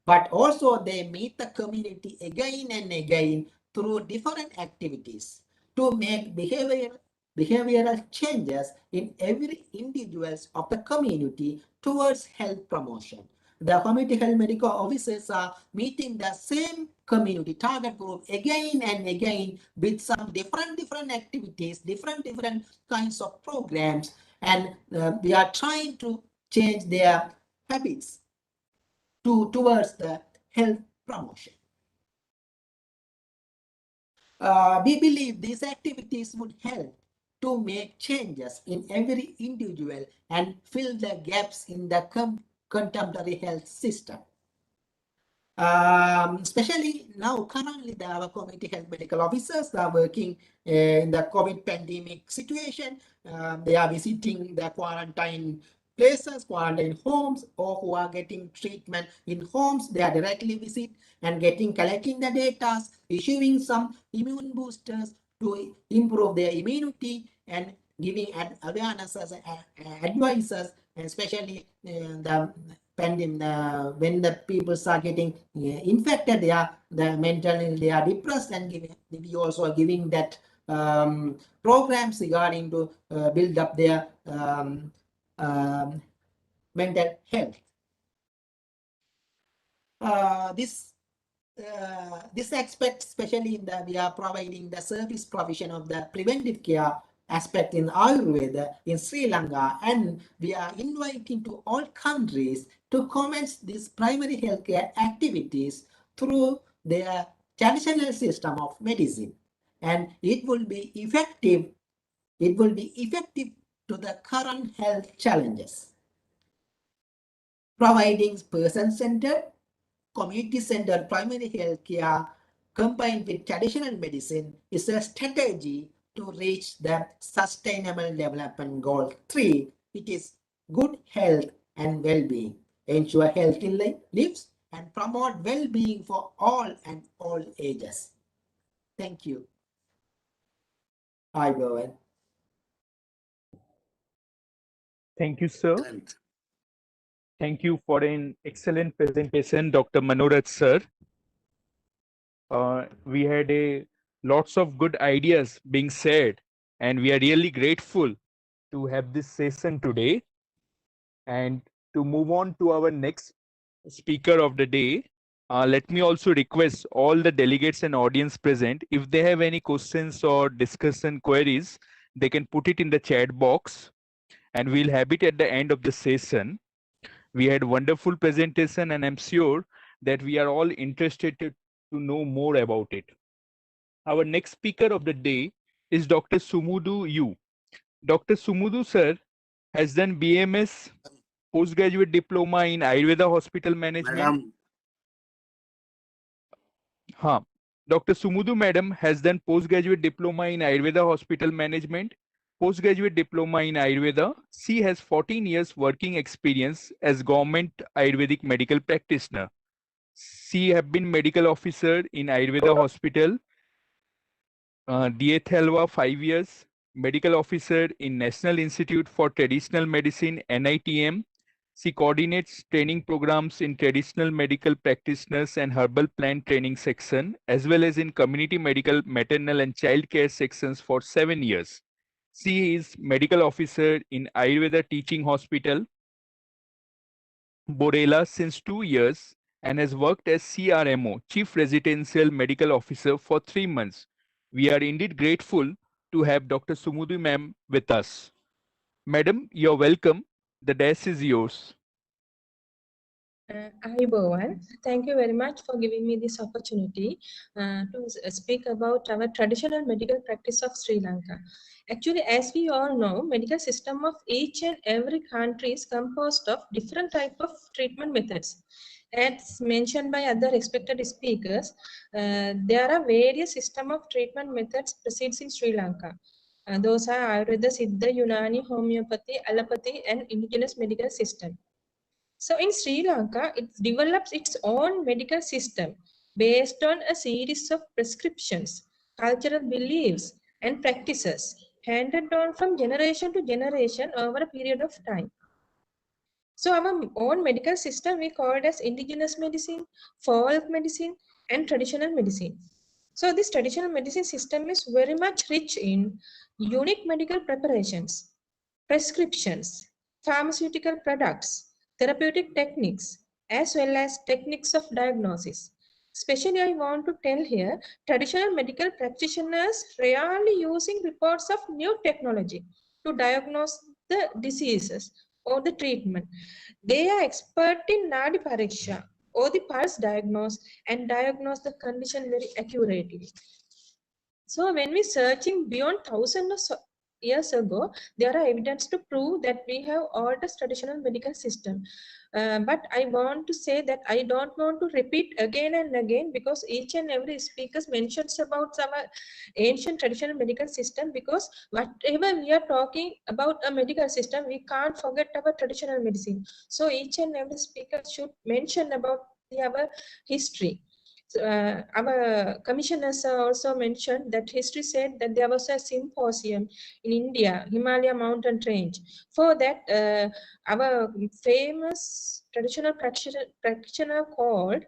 but also they meet the community again and again through different activities to make behavioral changes in every individuals of the community towards health promotion. The community health medical officers are meeting the same community target group again and again with some different activities, different kinds of programs, and they are trying to change their habits towards the health promotion. We believe these activities would help to make changes in every individual and fill the gaps in the contemporary health system. Especially now, currently, our community health medical officers are working in the COVID pandemic situation. They are visiting the quarantine places, quarantine homes, or who are getting treatment in homes. They are directly visit and collecting the data, issuing some immune boosters to improve their immunity and giving awareness as advisors, especially the pandemic, when the people are getting infected, they are mentally they are depressed, and we also are giving that programs regarding to build up their mental health. This aspect, especially we are providing the service provision of the preventive care aspect in Ayurveda in Sri Lanka, and we are inviting to all countries to commence these primary healthcare activities through their traditional system of medicine, and it will be effective. It will be effective to the current health challenges, providing person-centered, community-centered primary health care combined with traditional medicine is a strategy to reach the Sustainable Development Goal 3. It is good health and well-being, ensure healthy lives, and promote well-being for all and all ages. Thank you. Hi, Bowen. Thank you, sir. Thank you for an excellent presentation, Dr. Manorat sir. We had lots of good ideas being said, and we are really grateful to have this session today. And to move on to our next speaker of the day, let me also request all the delegates and audience present, if they have any questions or discussion queries, they can put it in the chat box, and we'll have it at the end of the session. We had wonderful presentation, and I'm sure that we are all interested to know more about it. Our next speaker of the day is Dr. Sumudu Yu. Dr. Sumudu sir has done BMS postgraduate diploma in Ayurveda hospital management. Dr. Sumudu madam has done postgraduate diploma in Ayurveda hospital management, postgraduate diploma in Ayurveda. She has 14 years working experience as government Ayurvedic medical practitioner. She have been medical officer in Ayurveda hospital, Diethelwa 5 years, medical officer in National Institute for Traditional Medicine, NITM. She coordinates training programs in traditional medical practitioners and herbal plant training section, as well as in community medical, maternal and child care sections for 7 years. She is medical officer in Ayurveda Teaching Hospital, Borela since 2 years and has worked as CRMO, Chief Residential Medical Officer, for 3 months. We are indeed grateful to have Dr. Sumudhi ma'am with us. Madam, you're welcome. The desk is yours. Hi, Bowan. Thank you very much for giving me this opportunity to speak about our traditional medical practice of Sri Lanka. Actually, as we all know, medical system of each and every country is composed of different type of treatment methods. As mentioned by other respected speakers, there are various system of treatment methods proceeds in Sri Lanka. Those are Ayurveda, Siddha, Unani, Homeopathy, Allopathy, and indigenous medical system. So in Sri Lanka, it develops its own medical system based on a series of prescriptions, cultural beliefs, and practices handed down from generation to generation over a period of time. So our own medical system we call it as indigenous medicine, folk medicine, and traditional medicine. So this traditional medicine system is very much rich in unique medical preparations, prescriptions, pharmaceutical products, therapeutic techniques, as well as techniques of diagnosis. Especially, I want to tell here, traditional medical practitioners rarely using reports of new technology to diagnose the diseases or the treatment. They are expert in Nadi Pariksha or the pulse diagnose and diagnose the condition very accurately. So when we searching beyond thousands of years ago, there are evidence to prove that we have all the traditional medical system. But I want to say that I don't want to repeat again and again because each and every speaker mentions about our ancient traditional medical system, because whatever we are talking about a medical system, we can't forget our traditional medicine. So each and every speaker should mention about our history. Our commissioners also mentioned that history said that there was a symposium in India, Himalaya mountain range. For that, our famous traditional practitioner called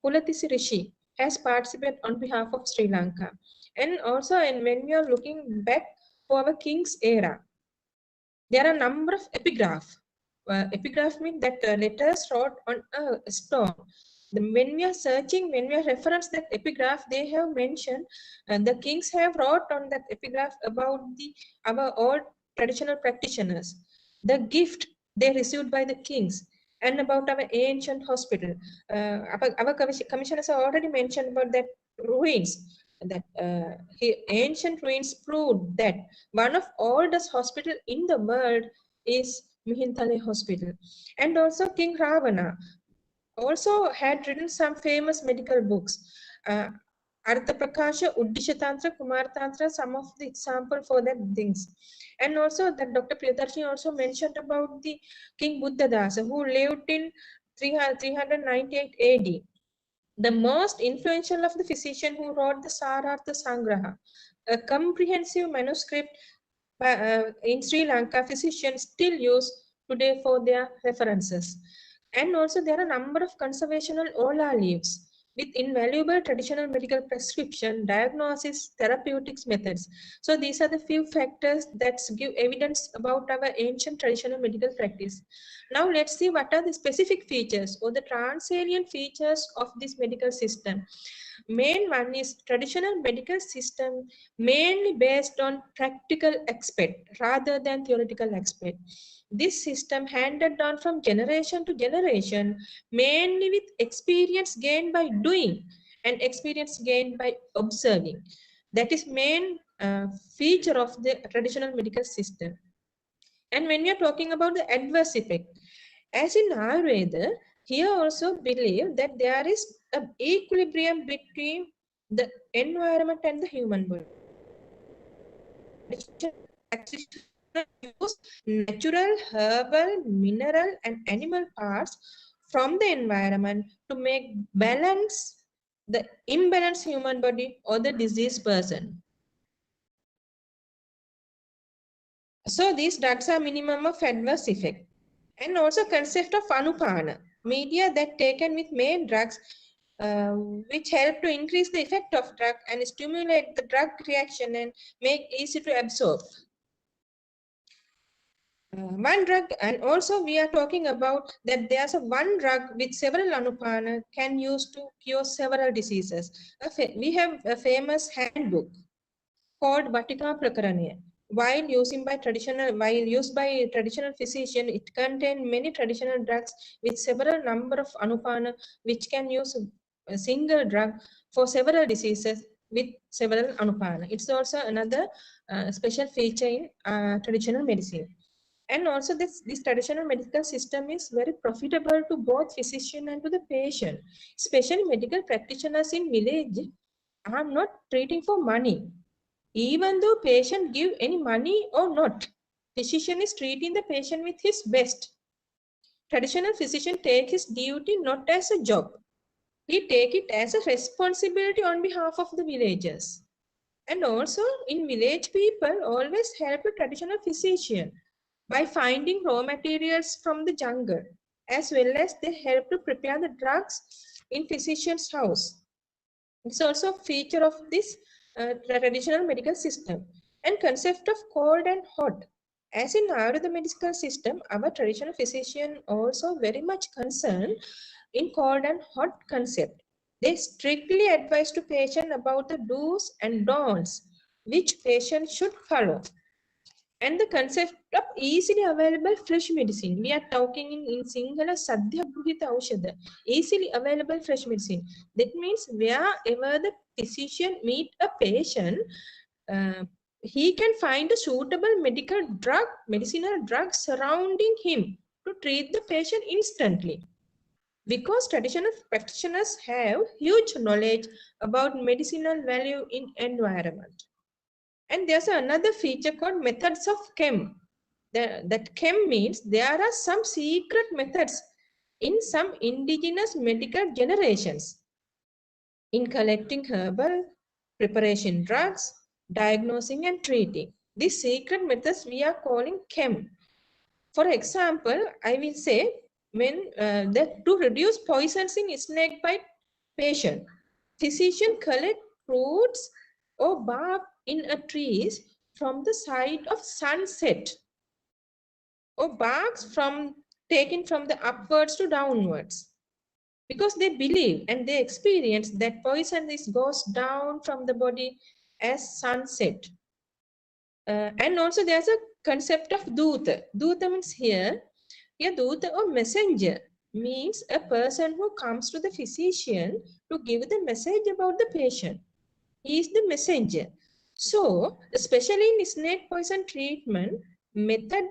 Pulatisi Rishi has participated on behalf of Sri Lanka. And also, and when we are looking back for our king's era, there are a number of epigraph. Epigraph means that letters wrote on a stone. When we are searching, when we are reference that epigraph, they have mentioned, the kings have wrote on that epigraph about our old traditional practitioners, the gift they received by the kings, and about our ancient hospital. Our commissioners have already mentioned about that ruins. That ancient ruins proved that one of oldest hospital in the world is Mihintale Hospital. And also King Ravana also had written some famous medical books. Artha Prakasha, Uddisha Tantra, Kumar Tantra, some of the example for that things. And also that Dr. Priyadarshini also mentioned about the King Buddhadasa who lived in 398 AD. The most influential of the physician who wrote the Sarartha Sangraha, a comprehensive manuscript in Sri Lanka, physicians still use today for their references. And also there are a number of conservational ola leaves with invaluable traditional medical prescription, diagnosis, therapeutics methods. So these are the few factors that give evidence about our ancient traditional medical practice. Now let's see what are the specific features or the transalient features of this medical system. Main one is traditional medical system mainly based on practical aspect rather than theoretical aspect. This system handed down from generation to generation, mainly with experience gained by doing and experience gained by observing. That is main feature of the traditional medical system. And when we are talking about the adverse effect, as in Ayurveda, here also believe that there is an equilibrium between the environment and the human body. Use natural, herbal, mineral, and animal parts from the environment to make balance the imbalanced human body or the diseased person. So these drugs are minimum of adverse effect. And also concept of anupana, media that taken with main drugs which help to increase the effect of drug and stimulate the drug reaction and make easy to absorb. One drug, and also we are talking about that there's a one drug with several anupana can use to cure several diseases. We have a famous handbook called Batika Prakaranya. While used by traditional physician, it contains many traditional drugs with several number of anupana, which can use a single drug for several diseases with several anupana. It's also another special feature in traditional medicine. And also this traditional medical system is very profitable to both physician and to the patient. Especially medical practitioners in village are not treating for money. Even though patient give any money or not, physician is treating the patient with his best. Traditional physician take his duty not as a job. He take it as a responsibility on behalf of the villagers. And also in village, people always help a traditional physician by finding raw materials from the jungle, as well as they help to prepare the drugs in physician's house. It's also a feature of this traditional medical system. And concept of cold and hot. As in Ayurveda medical system, our traditional physician also very much concerned in cold and hot concept. They strictly advise to patient about the do's and don'ts, which patient should follow. And the concept of easily available fresh medicine. We are talking in Sinhala Sadhya Bruhita Aushadha, easily available fresh medicine. That means wherever the physician meet a patient, he can find a suitable medicinal drug surrounding him to treat the patient instantly. Because traditional practitioners have huge knowledge about medicinal value in environment. And there's another feature called methods of chem. That chem means there are some secret methods in some indigenous medical generations in collecting herbal, preparation drugs, diagnosing and treating. These secret methods we are calling chem. For example, I will say when to reduce poisons in snake bite patient, physician collect fruits or bark in a trees from the side of sunset or barks taken from the upwards to downwards, because they believe and they experience that poison goes down from the body as sunset. And also there's a concept of duta. Duta means here duta or messenger means a person who comes to the physician to give the message about the patient. He is the messenger. So, especially in snake poison treatment method,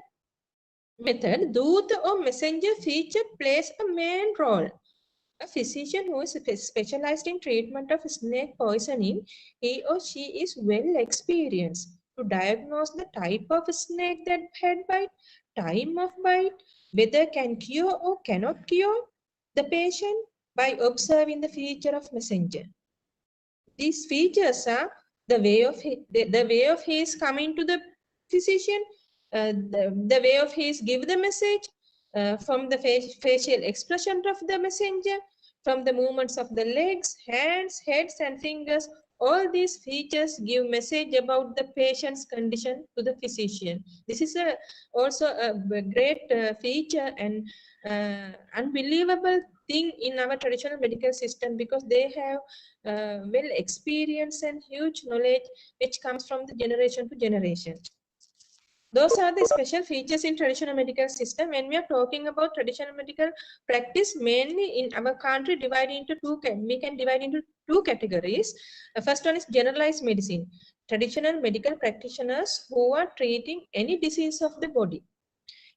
duta or messenger feature plays a main role. A physician who is specialized in treatment of snake poisoning, he or she is well experienced to diagnose the type of snake that had bite, time of bite, whether can cure or cannot cure the patient by observing the feature of messenger. These features are the way of his coming to the physician, the way of his give the message, from the facial expression of the messenger, from the movements of the legs, hands, heads and fingers. All these features give message about the patient's condition to the physician. This is also a great feature and unbelievable thing in our traditional medical system, because they have well experience and huge knowledge which comes from the generation to generation. Those are the special features in traditional medical system. When we are talking about traditional medical practice, mainly in our country, we can divide into two categories. The first one is generalized medicine. Traditional medical practitioners who are treating any disease of the body.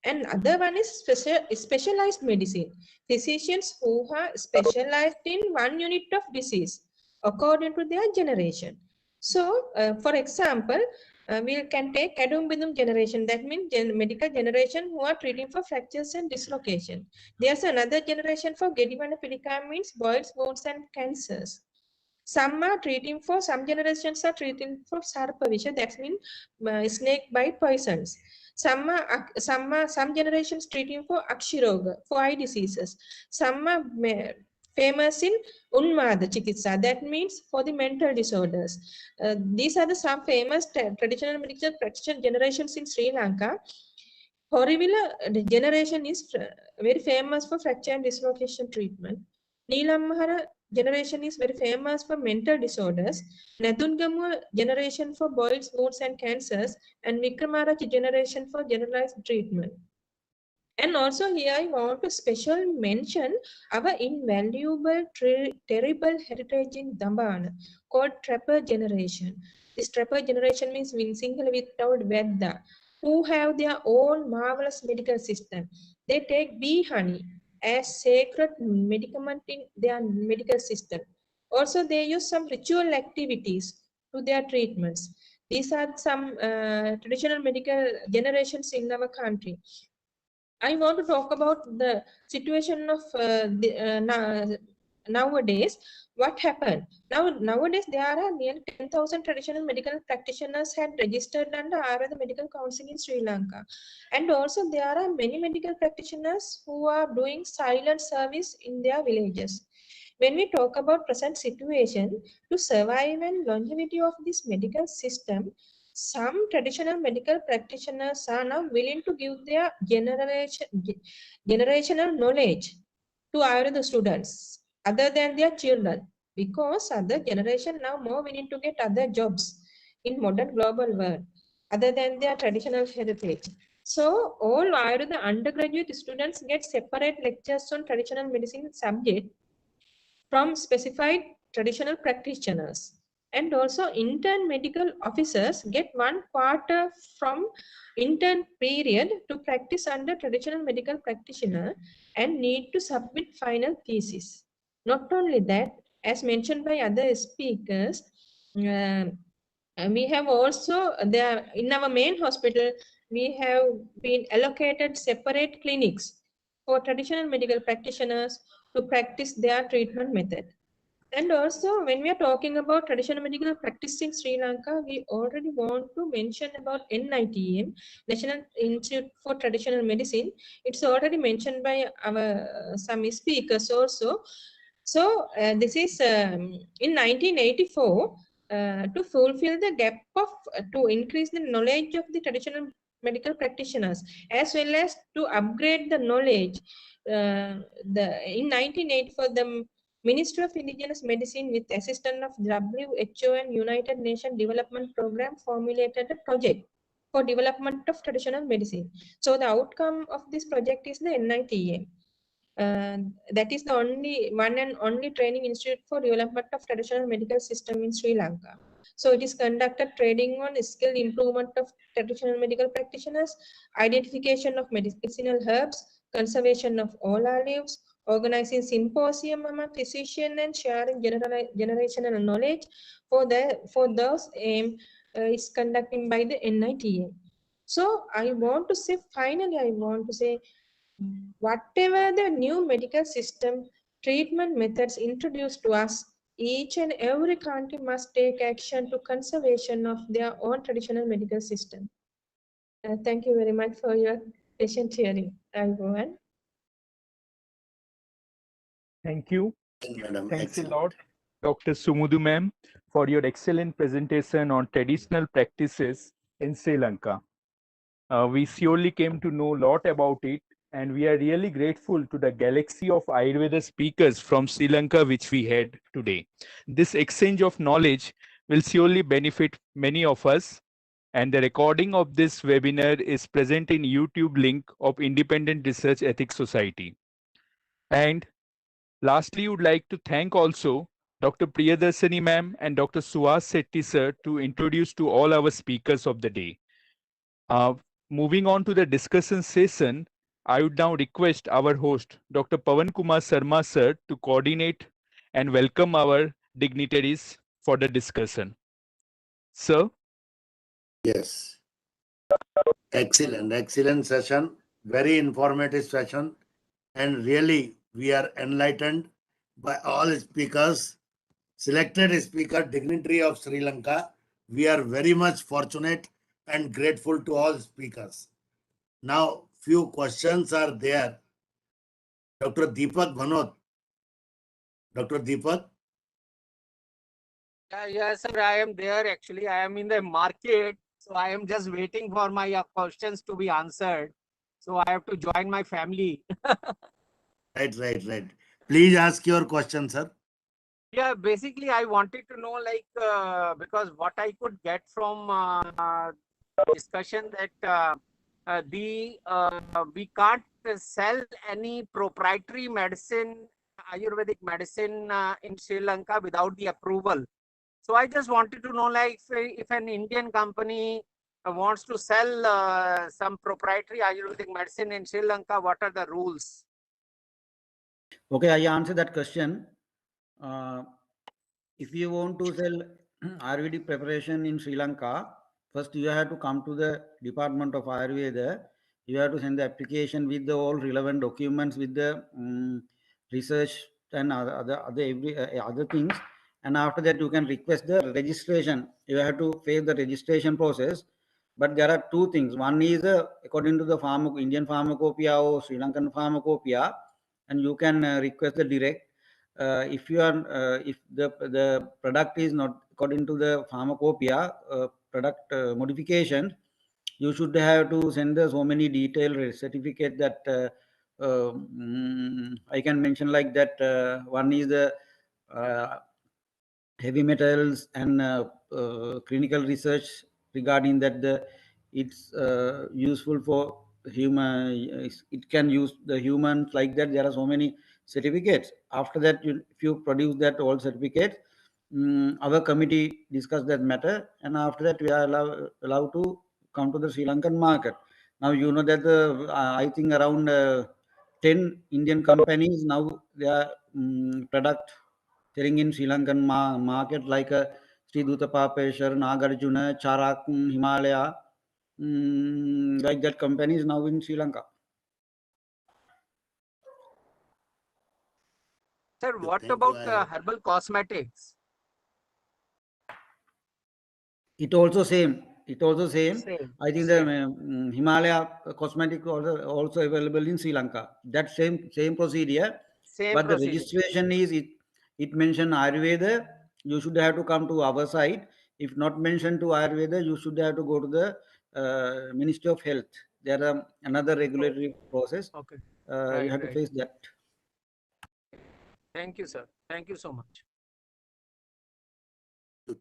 And other one is specialized medicine. Physicians who are specialized in one unit of disease according to their generation. So, for example, we can take adumbinum generation. That means medical generation who are treating for fractures and dislocation. There's another generation for Gedivana pilica, means boils, wounds, and cancers. Some are treating for, some generations are treating for sarpavisha, that means snake bite poisons. Some generations treating for akshiroga, for eye diseases. Some are famous in unmada chikitsa, that means for the mental disorders. These are the some famous traditional medical practitioner generations in Sri Lanka. Horivila generation is very famous for fracture and dislocation treatment. Neelammahara generation is very famous for mental disorders. Nathungamu generation for boils, wounds, and cancers. And Vikramaraja generation for generalized treatment. And also here I want to special mention our invaluable, terrible heritage in Dambana called Trapper generation. This Trapper generation means single without Vedda, who have their own marvelous medical system. They take bee honey as sacred medicament in their medical system. Also, they use some ritual activities to their treatments. These are some traditional medical generations in our country. I want to talk about the situation of nowadays. What happened? Nowadays, there are nearly 10,000 traditional medical practitioners had registered under Ayurveda Medical Council in Sri Lanka. And also, there are many medical practitioners who are doing silent service in their villages. When we talk about present situation, to survive and longevity of this medical system, some traditional medical practitioners are now willing to give their generational knowledge to Ayurveda students other than their children, because other generation now more willing to get other jobs in modern global world other than their traditional heritage. So all Ayurveda undergraduate students get separate lectures on traditional medicine subject from specified traditional practitioners. And also intern medical officers get 1/4 from intern period to practice under traditional medical practitioner and need to submit final thesis. Not only that, as mentioned by other speakers, and we have also there in our main hospital, we have been allocated separate clinics for traditional medical practitioners to practice their treatment method. And also, when we are talking about traditional medical practice in Sri Lanka, we already want to mention about NITM, National Institute for Traditional Medicine. It's already mentioned by our some speakers also. So this is in 1984 to fulfill the gap of to increase the knowledge of the traditional medical practitioners as well as to upgrade the knowledge. In 1984, the Ministry of Indigenous Medicine, with assistance of WHO and United Nations Development Program, formulated a project for development of traditional medicine. So the outcome of this project is the NITM. That is the one and only training institute for development of traditional medical system in Sri Lanka. So it is conducted training on skill improvement of traditional medical practitioners, identification of medicinal herbs, conservation of all olives, organizing symposium among physicians and sharing generational knowledge. For those aim is conducting by the NITA. So I want to say, finally, I want to say, whatever the new medical system treatment methods introduced to us, each and every country must take action to conservation of their own traditional medical system. Thank you very much for your patient hearing, everyone. Thank you. Madam, Thanks a excellent. lot, Dr. Sumudu ma'am, for your excellent presentation on traditional practices in Sri Lanka. We surely came to know a lot about it, and we are really grateful to the galaxy of Ayurveda speakers from Sri Lanka which we had today. This exchange of knowledge will surely benefit many of us, and the recording of this webinar is present in YouTube link of Independent Research Ethics Society. And lastly, would like to thank also Dr. Priyadarshini ma'am and Dr. Suhas Sethi sir to introduce to all our speakers of the day. Moving on to the discussion session, I would now request our host, Dr. Pawan Kumar Sarma sir, to coordinate and welcome our dignitaries for the discussion. Sir? Yes. Excellent session. Very informative session. And really, we are enlightened by all speakers, selected speaker, dignitary of Sri Lanka. We are very much fortunate and grateful to all speakers. Now, few questions are there. Dr. Deepak Bhanot. Dr. Deepak, Yes, sir, I am there. Actually, I am in the market. So I am just waiting for my questions to be answered. So I have to join my family. right. Please ask your question, sir. Yeah, basically, I wanted to know, like, because what I could get from discussion that we can't sell any proprietary medicine, Ayurvedic medicine in Sri Lanka without the approval. So I just wanted to know, like, if an Indian company wants to sell some proprietary Ayurvedic medicine in Sri Lanka, what are the rules? Okay, I answer that question. If you want to sell Ayurvedic preparation in Sri Lanka, first you have to come to the Department of Ayurveda. You have to send the application with the all relevant documents, with the research and other things. And after that, you can request the registration. You have to face the registration process. But there are two things. One is according to the Indian pharmacopoeia or Sri Lankan pharmacopoeia, and you can request the direct. If you are if the product is not according to the pharmacopoeia product modification, you should have to send us so many detailed certificate that I can mention like that. One is the heavy metals and clinical research regarding that it's useful for human, it can use the humans, like that. There are so many certificates. After that, if you produce that all certificates, our committee discuss that matter, and after that we are allowed to come to the Sri Lankan market. Now you know that I think around 10 Indian companies now, they are product selling in Sri Lankan market, like Sri Dutapapeshwar, Nagarjuna, Charak, Himalaya, like that companies now in Sri Lanka. Sir, what Thank about you. herbal cosmetics? It also same. Same. I think the Himalaya cosmetic also available in Sri Lanka. That same procedure, Same but the procedure. registration is it mentioned Ayurveda. You should have to come to our side. If not mentioned to Ayurveda, you should have to go to the Ministry of Health. There are another regulatory process. Okay. You Right, have to right. face that. Thank you, sir. Thank you so much.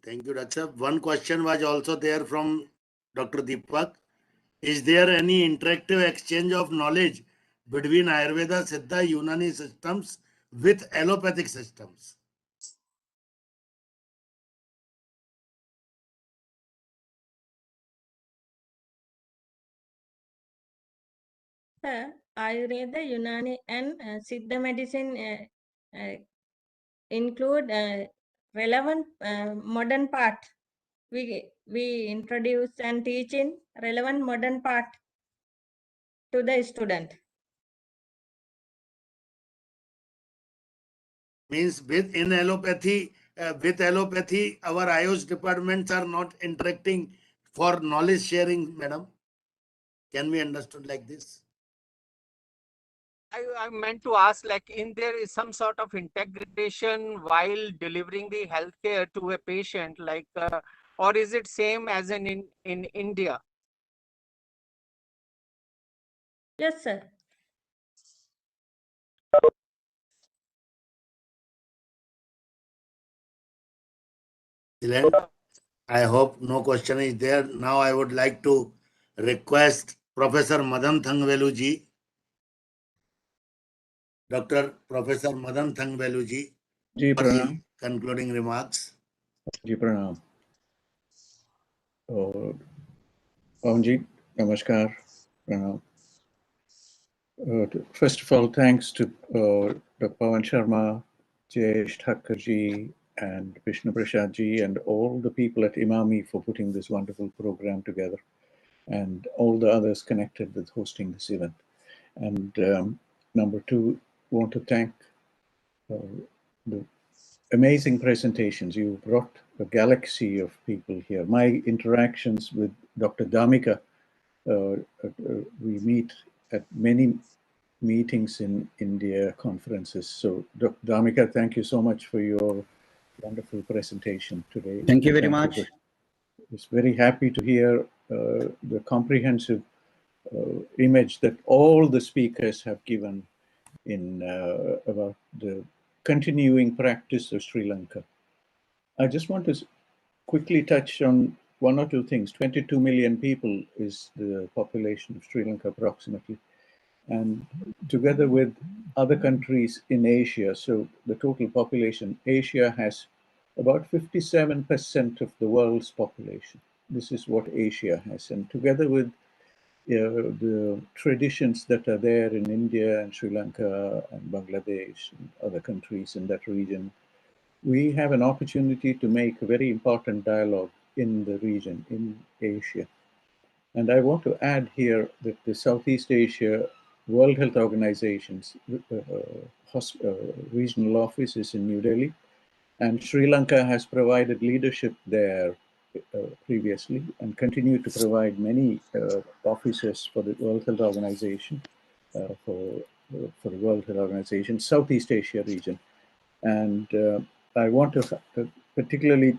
Thank you, Dr. One question was also there from Dr. Deepak. Is there any interactive exchange of knowledge between Ayurveda, Siddha, Unani systems with allopathic systems? Sir, Ayurveda, Unani, and Siddha medicine include relevant modern part. We introduce and teach in relevant modern part to the student. Means with allopathy, our Ayush departments are not interacting for knowledge sharing, madam. Can we understood like this? I meant to ask, like, in there is some sort of integration while delivering the healthcare to a patient, like, or is it same as in India? Yes, sir. Excellent. I hope no question is there. Now I would like to request Professor Madan Thangvelu ji, Dr. Professor Madan Thangvelu ji, ji for the प्रणाम concluding remarks. जी प्रणाम और पवन जी नमस्कार प्रणाम first of all thanks to Dr. Pawan Sharma, Jayesh Thakur ji and Vishnu Prasad ji and all the people at Imami for putting this wonderful program together, and all the others connected with hosting this event. And number two, want to thank the amazing presentations. You brought a galaxy of people here. My interactions with Dr. Damika, we meet at many meetings in India, conferences. So Dr. Damika, thank you so much for your wonderful presentation today. Thank you very much. It's very happy to hear the comprehensive image that all the speakers have given in about the continuing practice of Sri Lanka. I just want to quickly touch on one or two things. 22 million people is the population of Sri Lanka approximately. And together with other countries in Asia, so the total population, Asia has about 57% of the world's population. This is what Asia has. And together with the traditions that are there in India and Sri Lanka and Bangladesh and other countries in that region, we have an opportunity to make a very important dialogue in the region, in Asia. And I want to add here that the Southeast Asia World Health Organization's regional office is in New Delhi, and Sri Lanka has provided leadership there previously and continue to provide many offices for the World Health Organization, for the World Health Organization, Southeast Asia region. And I want to particularly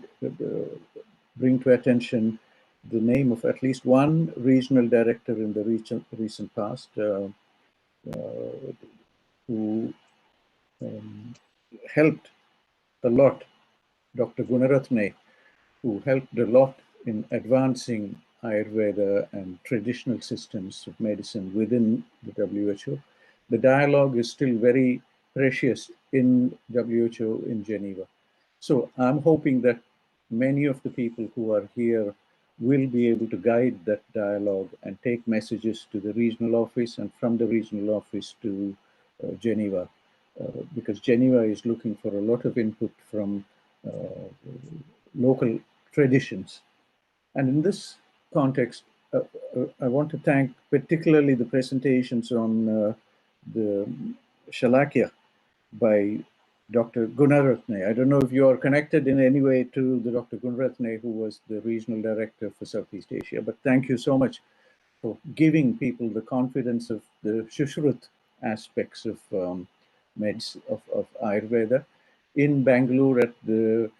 bring to attention the name of at least one regional director in the recent past who helped a lot, Dr. Gunaratne, who helped a lot in advancing Ayurveda and traditional systems of medicine within the WHO. The dialogue is still very precious in WHO in Geneva. So I'm hoping that many of the people who are here will be able to guide that dialogue and take messages to the regional office and from the regional office to Geneva, because Geneva is looking for a lot of input from local traditions. And in this context, I want to thank particularly the presentations on the Shalakya by Dr. Gunaratne. I don't know if you are connected in any way to the Dr. Gunaratne, who was the regional director for Southeast Asia, but thank you so much for giving people the confidence of the Shushrut aspects of of Ayurveda. In Bangalore at the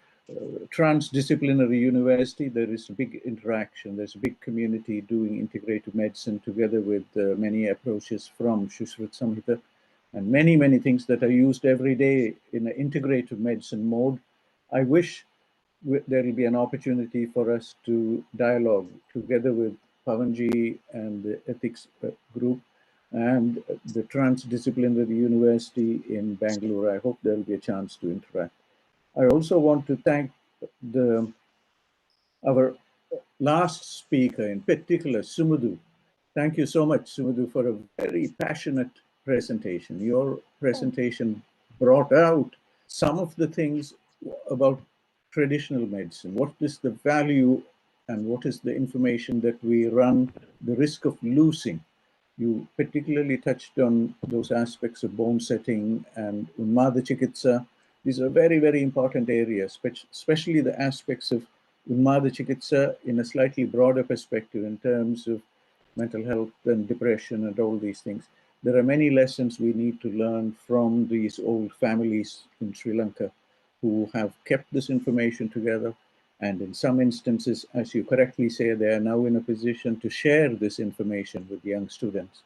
transdisciplinary university, there is a big interaction. There's a big community doing integrative medicine together with many approaches from Shushrut Samhita and many, many things that are used every day in an integrative medicine mode. I wish there will be an opportunity for us to dialogue together with Pavanji and the ethics group and the transdisciplinary university in Bangalore. I hope there will be a chance to interact. I also want to thank our last speaker, in particular, Sumudu. Thank you so much, Sumudu, for a very passionate presentation. Your presentation brought out some of the things about traditional medicine. What is the value and what is the information that we run the risk of losing? You particularly touched on those aspects of bone setting and Unmada Chikitsa. These are very, very important areas, especially the aspects of Unmada Chikitsa in a slightly broader perspective in terms of mental health and depression and all these things. There are many lessons we need to learn from these old families in Sri Lanka who have kept this information together. And in some instances, as you correctly say, they are now in a position to share this information with young students.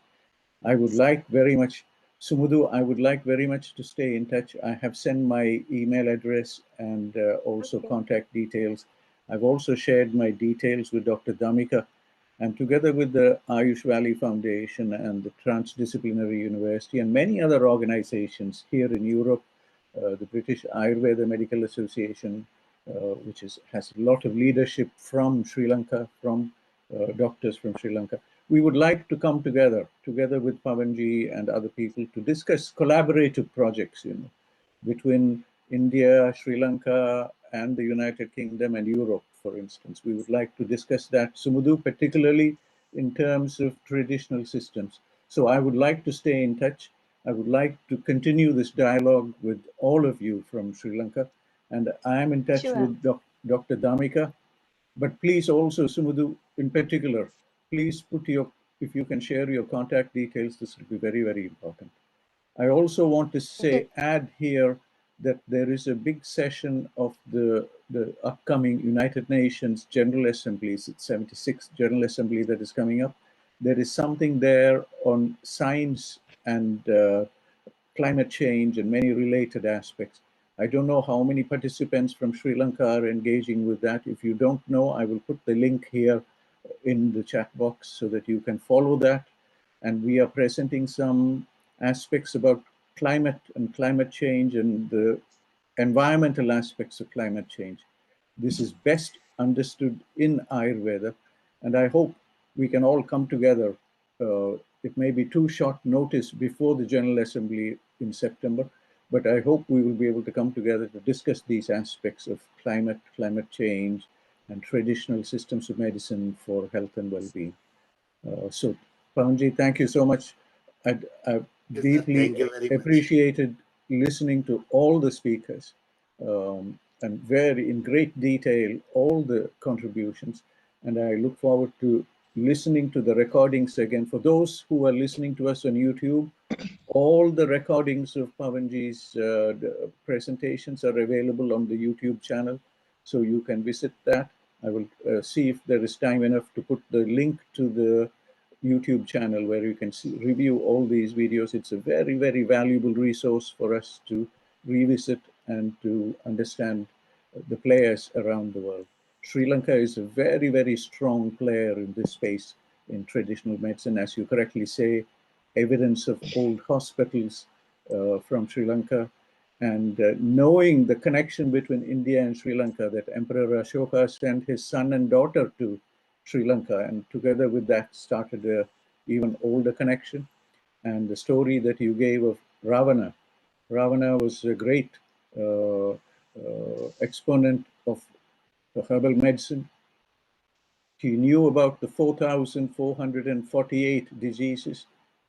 I would like very much, Sumudu, I would like very much to stay in touch. I have sent my email address and also contact details. I've also shared my details with Dr. Damika, and together with the Ayush Valley Foundation and the Transdisciplinary University and many other organizations here in Europe, the British Ayurveda Medical Association, which has a lot of leadership from Sri Lanka, from doctors from Sri Lanka. We would like to come together with Pavanji and other people to discuss collaborative projects, between India, Sri Lanka, and the United Kingdom and Europe, for instance. We would like to discuss that, Sumudhu, particularly in terms of traditional systems. So I would like to stay in touch. I would like to continue this dialogue with all of you from Sri Lanka. And I am in touch Sure. with Dr. Damika. But please also, Sumudhu, in particular, please put your, if you can share your contact details, this will be very, very important. I also want to say, add here that there is a big session of the upcoming United Nations General Assemblies, it's 76th General Assembly that is coming up. There is something there on science and climate change and many related aspects. I don't know how many participants from Sri Lanka are engaging with that. If you don't know, I will put the link here in the chat box so that you can follow that. And we are presenting some aspects about climate and climate change and the environmental aspects of climate change. This is best understood in Ayurveda, and I hope we can all come together. It may be too short notice before the General Assembly in September, but I hope we will be able to come together to discuss these aspects of climate change, and traditional systems of medicine for health and well-being. So, Pavanji, thank you so much. I've deeply Thank you very much. appreciated listening to all the speakers and very in great detail all the contributions. And I look forward to listening to the recordings again. For those who are listening to us on YouTube, all the recordings of Pavanji's presentations are available on the YouTube channel, so you can visit that. I will see if there is time enough to put the link to the YouTube channel where you can review all these videos. It's a very, very valuable resource for us to revisit and to understand the players around the world. Sri Lanka is a very, very strong player in this space in traditional medicine. As you correctly say, evidence of old hospitals from Sri Lanka, and knowing the connection between India and Sri Lanka, that Emperor Ashoka sent his son and daughter to Sri Lanka, and together with that started a even older connection. And the story that you gave of Ravana. Ravana was a great exponent of herbal medicine. He knew about the 4,448 diseases,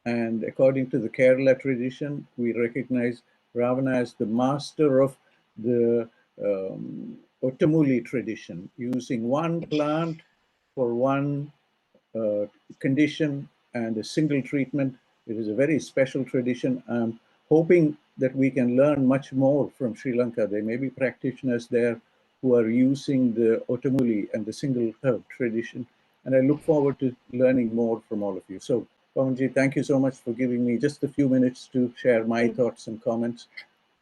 and according to the Kerala tradition, we recognize Ravana as the master of the Ottamuli tradition, using one plant for one condition and a single treatment. It is a very special tradition. I'm hoping that we can learn much more from Sri Lanka. There may be practitioners there who are using the Ottamuli and the single herb tradition. And I look forward to learning more from all of you. So, Pavanji, thank you so much for giving me just a few minutes to share my thoughts and comments.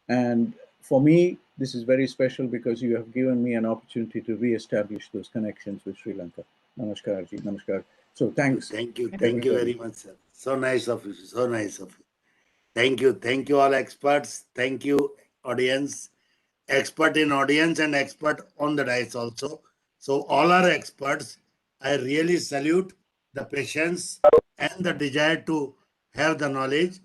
And for me, this is very special because you have given me an opportunity to re-establish those connections with Sri Lanka. Namaskar, Ji. Namaskar. So thanks. Thank you very much, sir. So nice of you. So nice of you. Thank you all experts. Thank you, audience. Expert in audience and expert on the dice also. So all are experts. I really salute the patience and the desire to have the knowledge.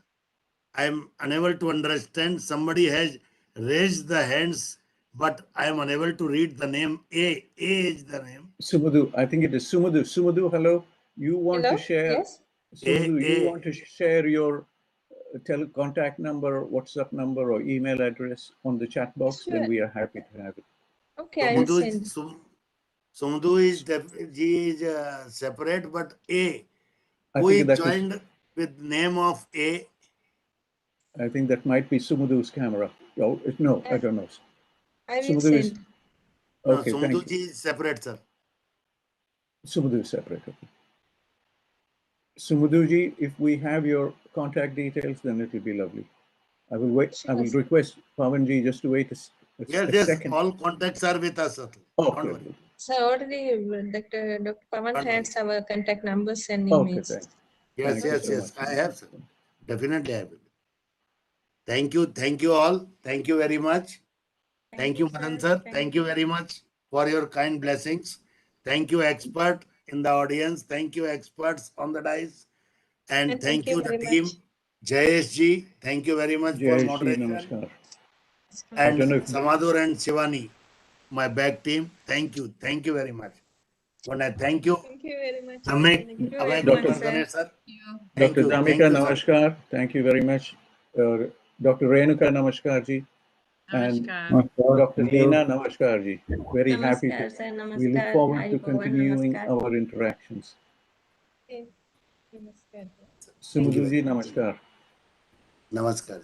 I am unable to understand. Somebody has raised the hands, but I am unable to read the name. A is the name. Sumudhu, I think it is Sumudhu. Sumudhu, hello. You want Hello? to share? Yes. Sumudhu, you want to share your contact number, WhatsApp number, or email address on the chat box? Sure. Then we are happy to have it. Okay, I will send. Sumudhu is separate, but A, I who think is that joined with name of A? I think that might be Sumudhu's camera. Oh, no, I don't know. I will Sumudhu is send. okay. No, Thank Sumudhu you. is separate, sir. Sumudhu is separate. Okay. Sumudhuji, if we have your contact details, then it will be lovely. I will wait. Sure. I will request Pavanji just to wait a Yes, second. all contacts are with us, sir. Okay. Don't worry. So already Dr. Pavan Don't has our contact numbers and Okay, emails. thanks. Yes, Thank you so much. I have, sir. Definitely I will. Thank you all. Thank you very much. Thank you, Madan sir. Thank you very much for your kind blessings. Thank you, expert in the audience. Thank you, experts on the dice. And thank you, the very team. much. Jayesh ji, thank you very much for Jai Shri moderation. Namaskar. And don't know if- Samadur and Shivani, my back team, thank you very much. When I thank you, Thank you very much. Dhamek, Thank you Abhay very much, Gunawardhane, sir. sir. Thank Dr. you, Damika, thank you, sir. namaskar. Thank you very much. Dr. Renuka, namaskar ji. And Namaskar. Dr. Leena, namaskar ji. Very happy Namaskar, to. sir. We look Namaskar. forward Hari to Bhavan, continuing namaskar. our interactions. Okay. Namaskar. Sumudu ji, namaskar. Namaskar.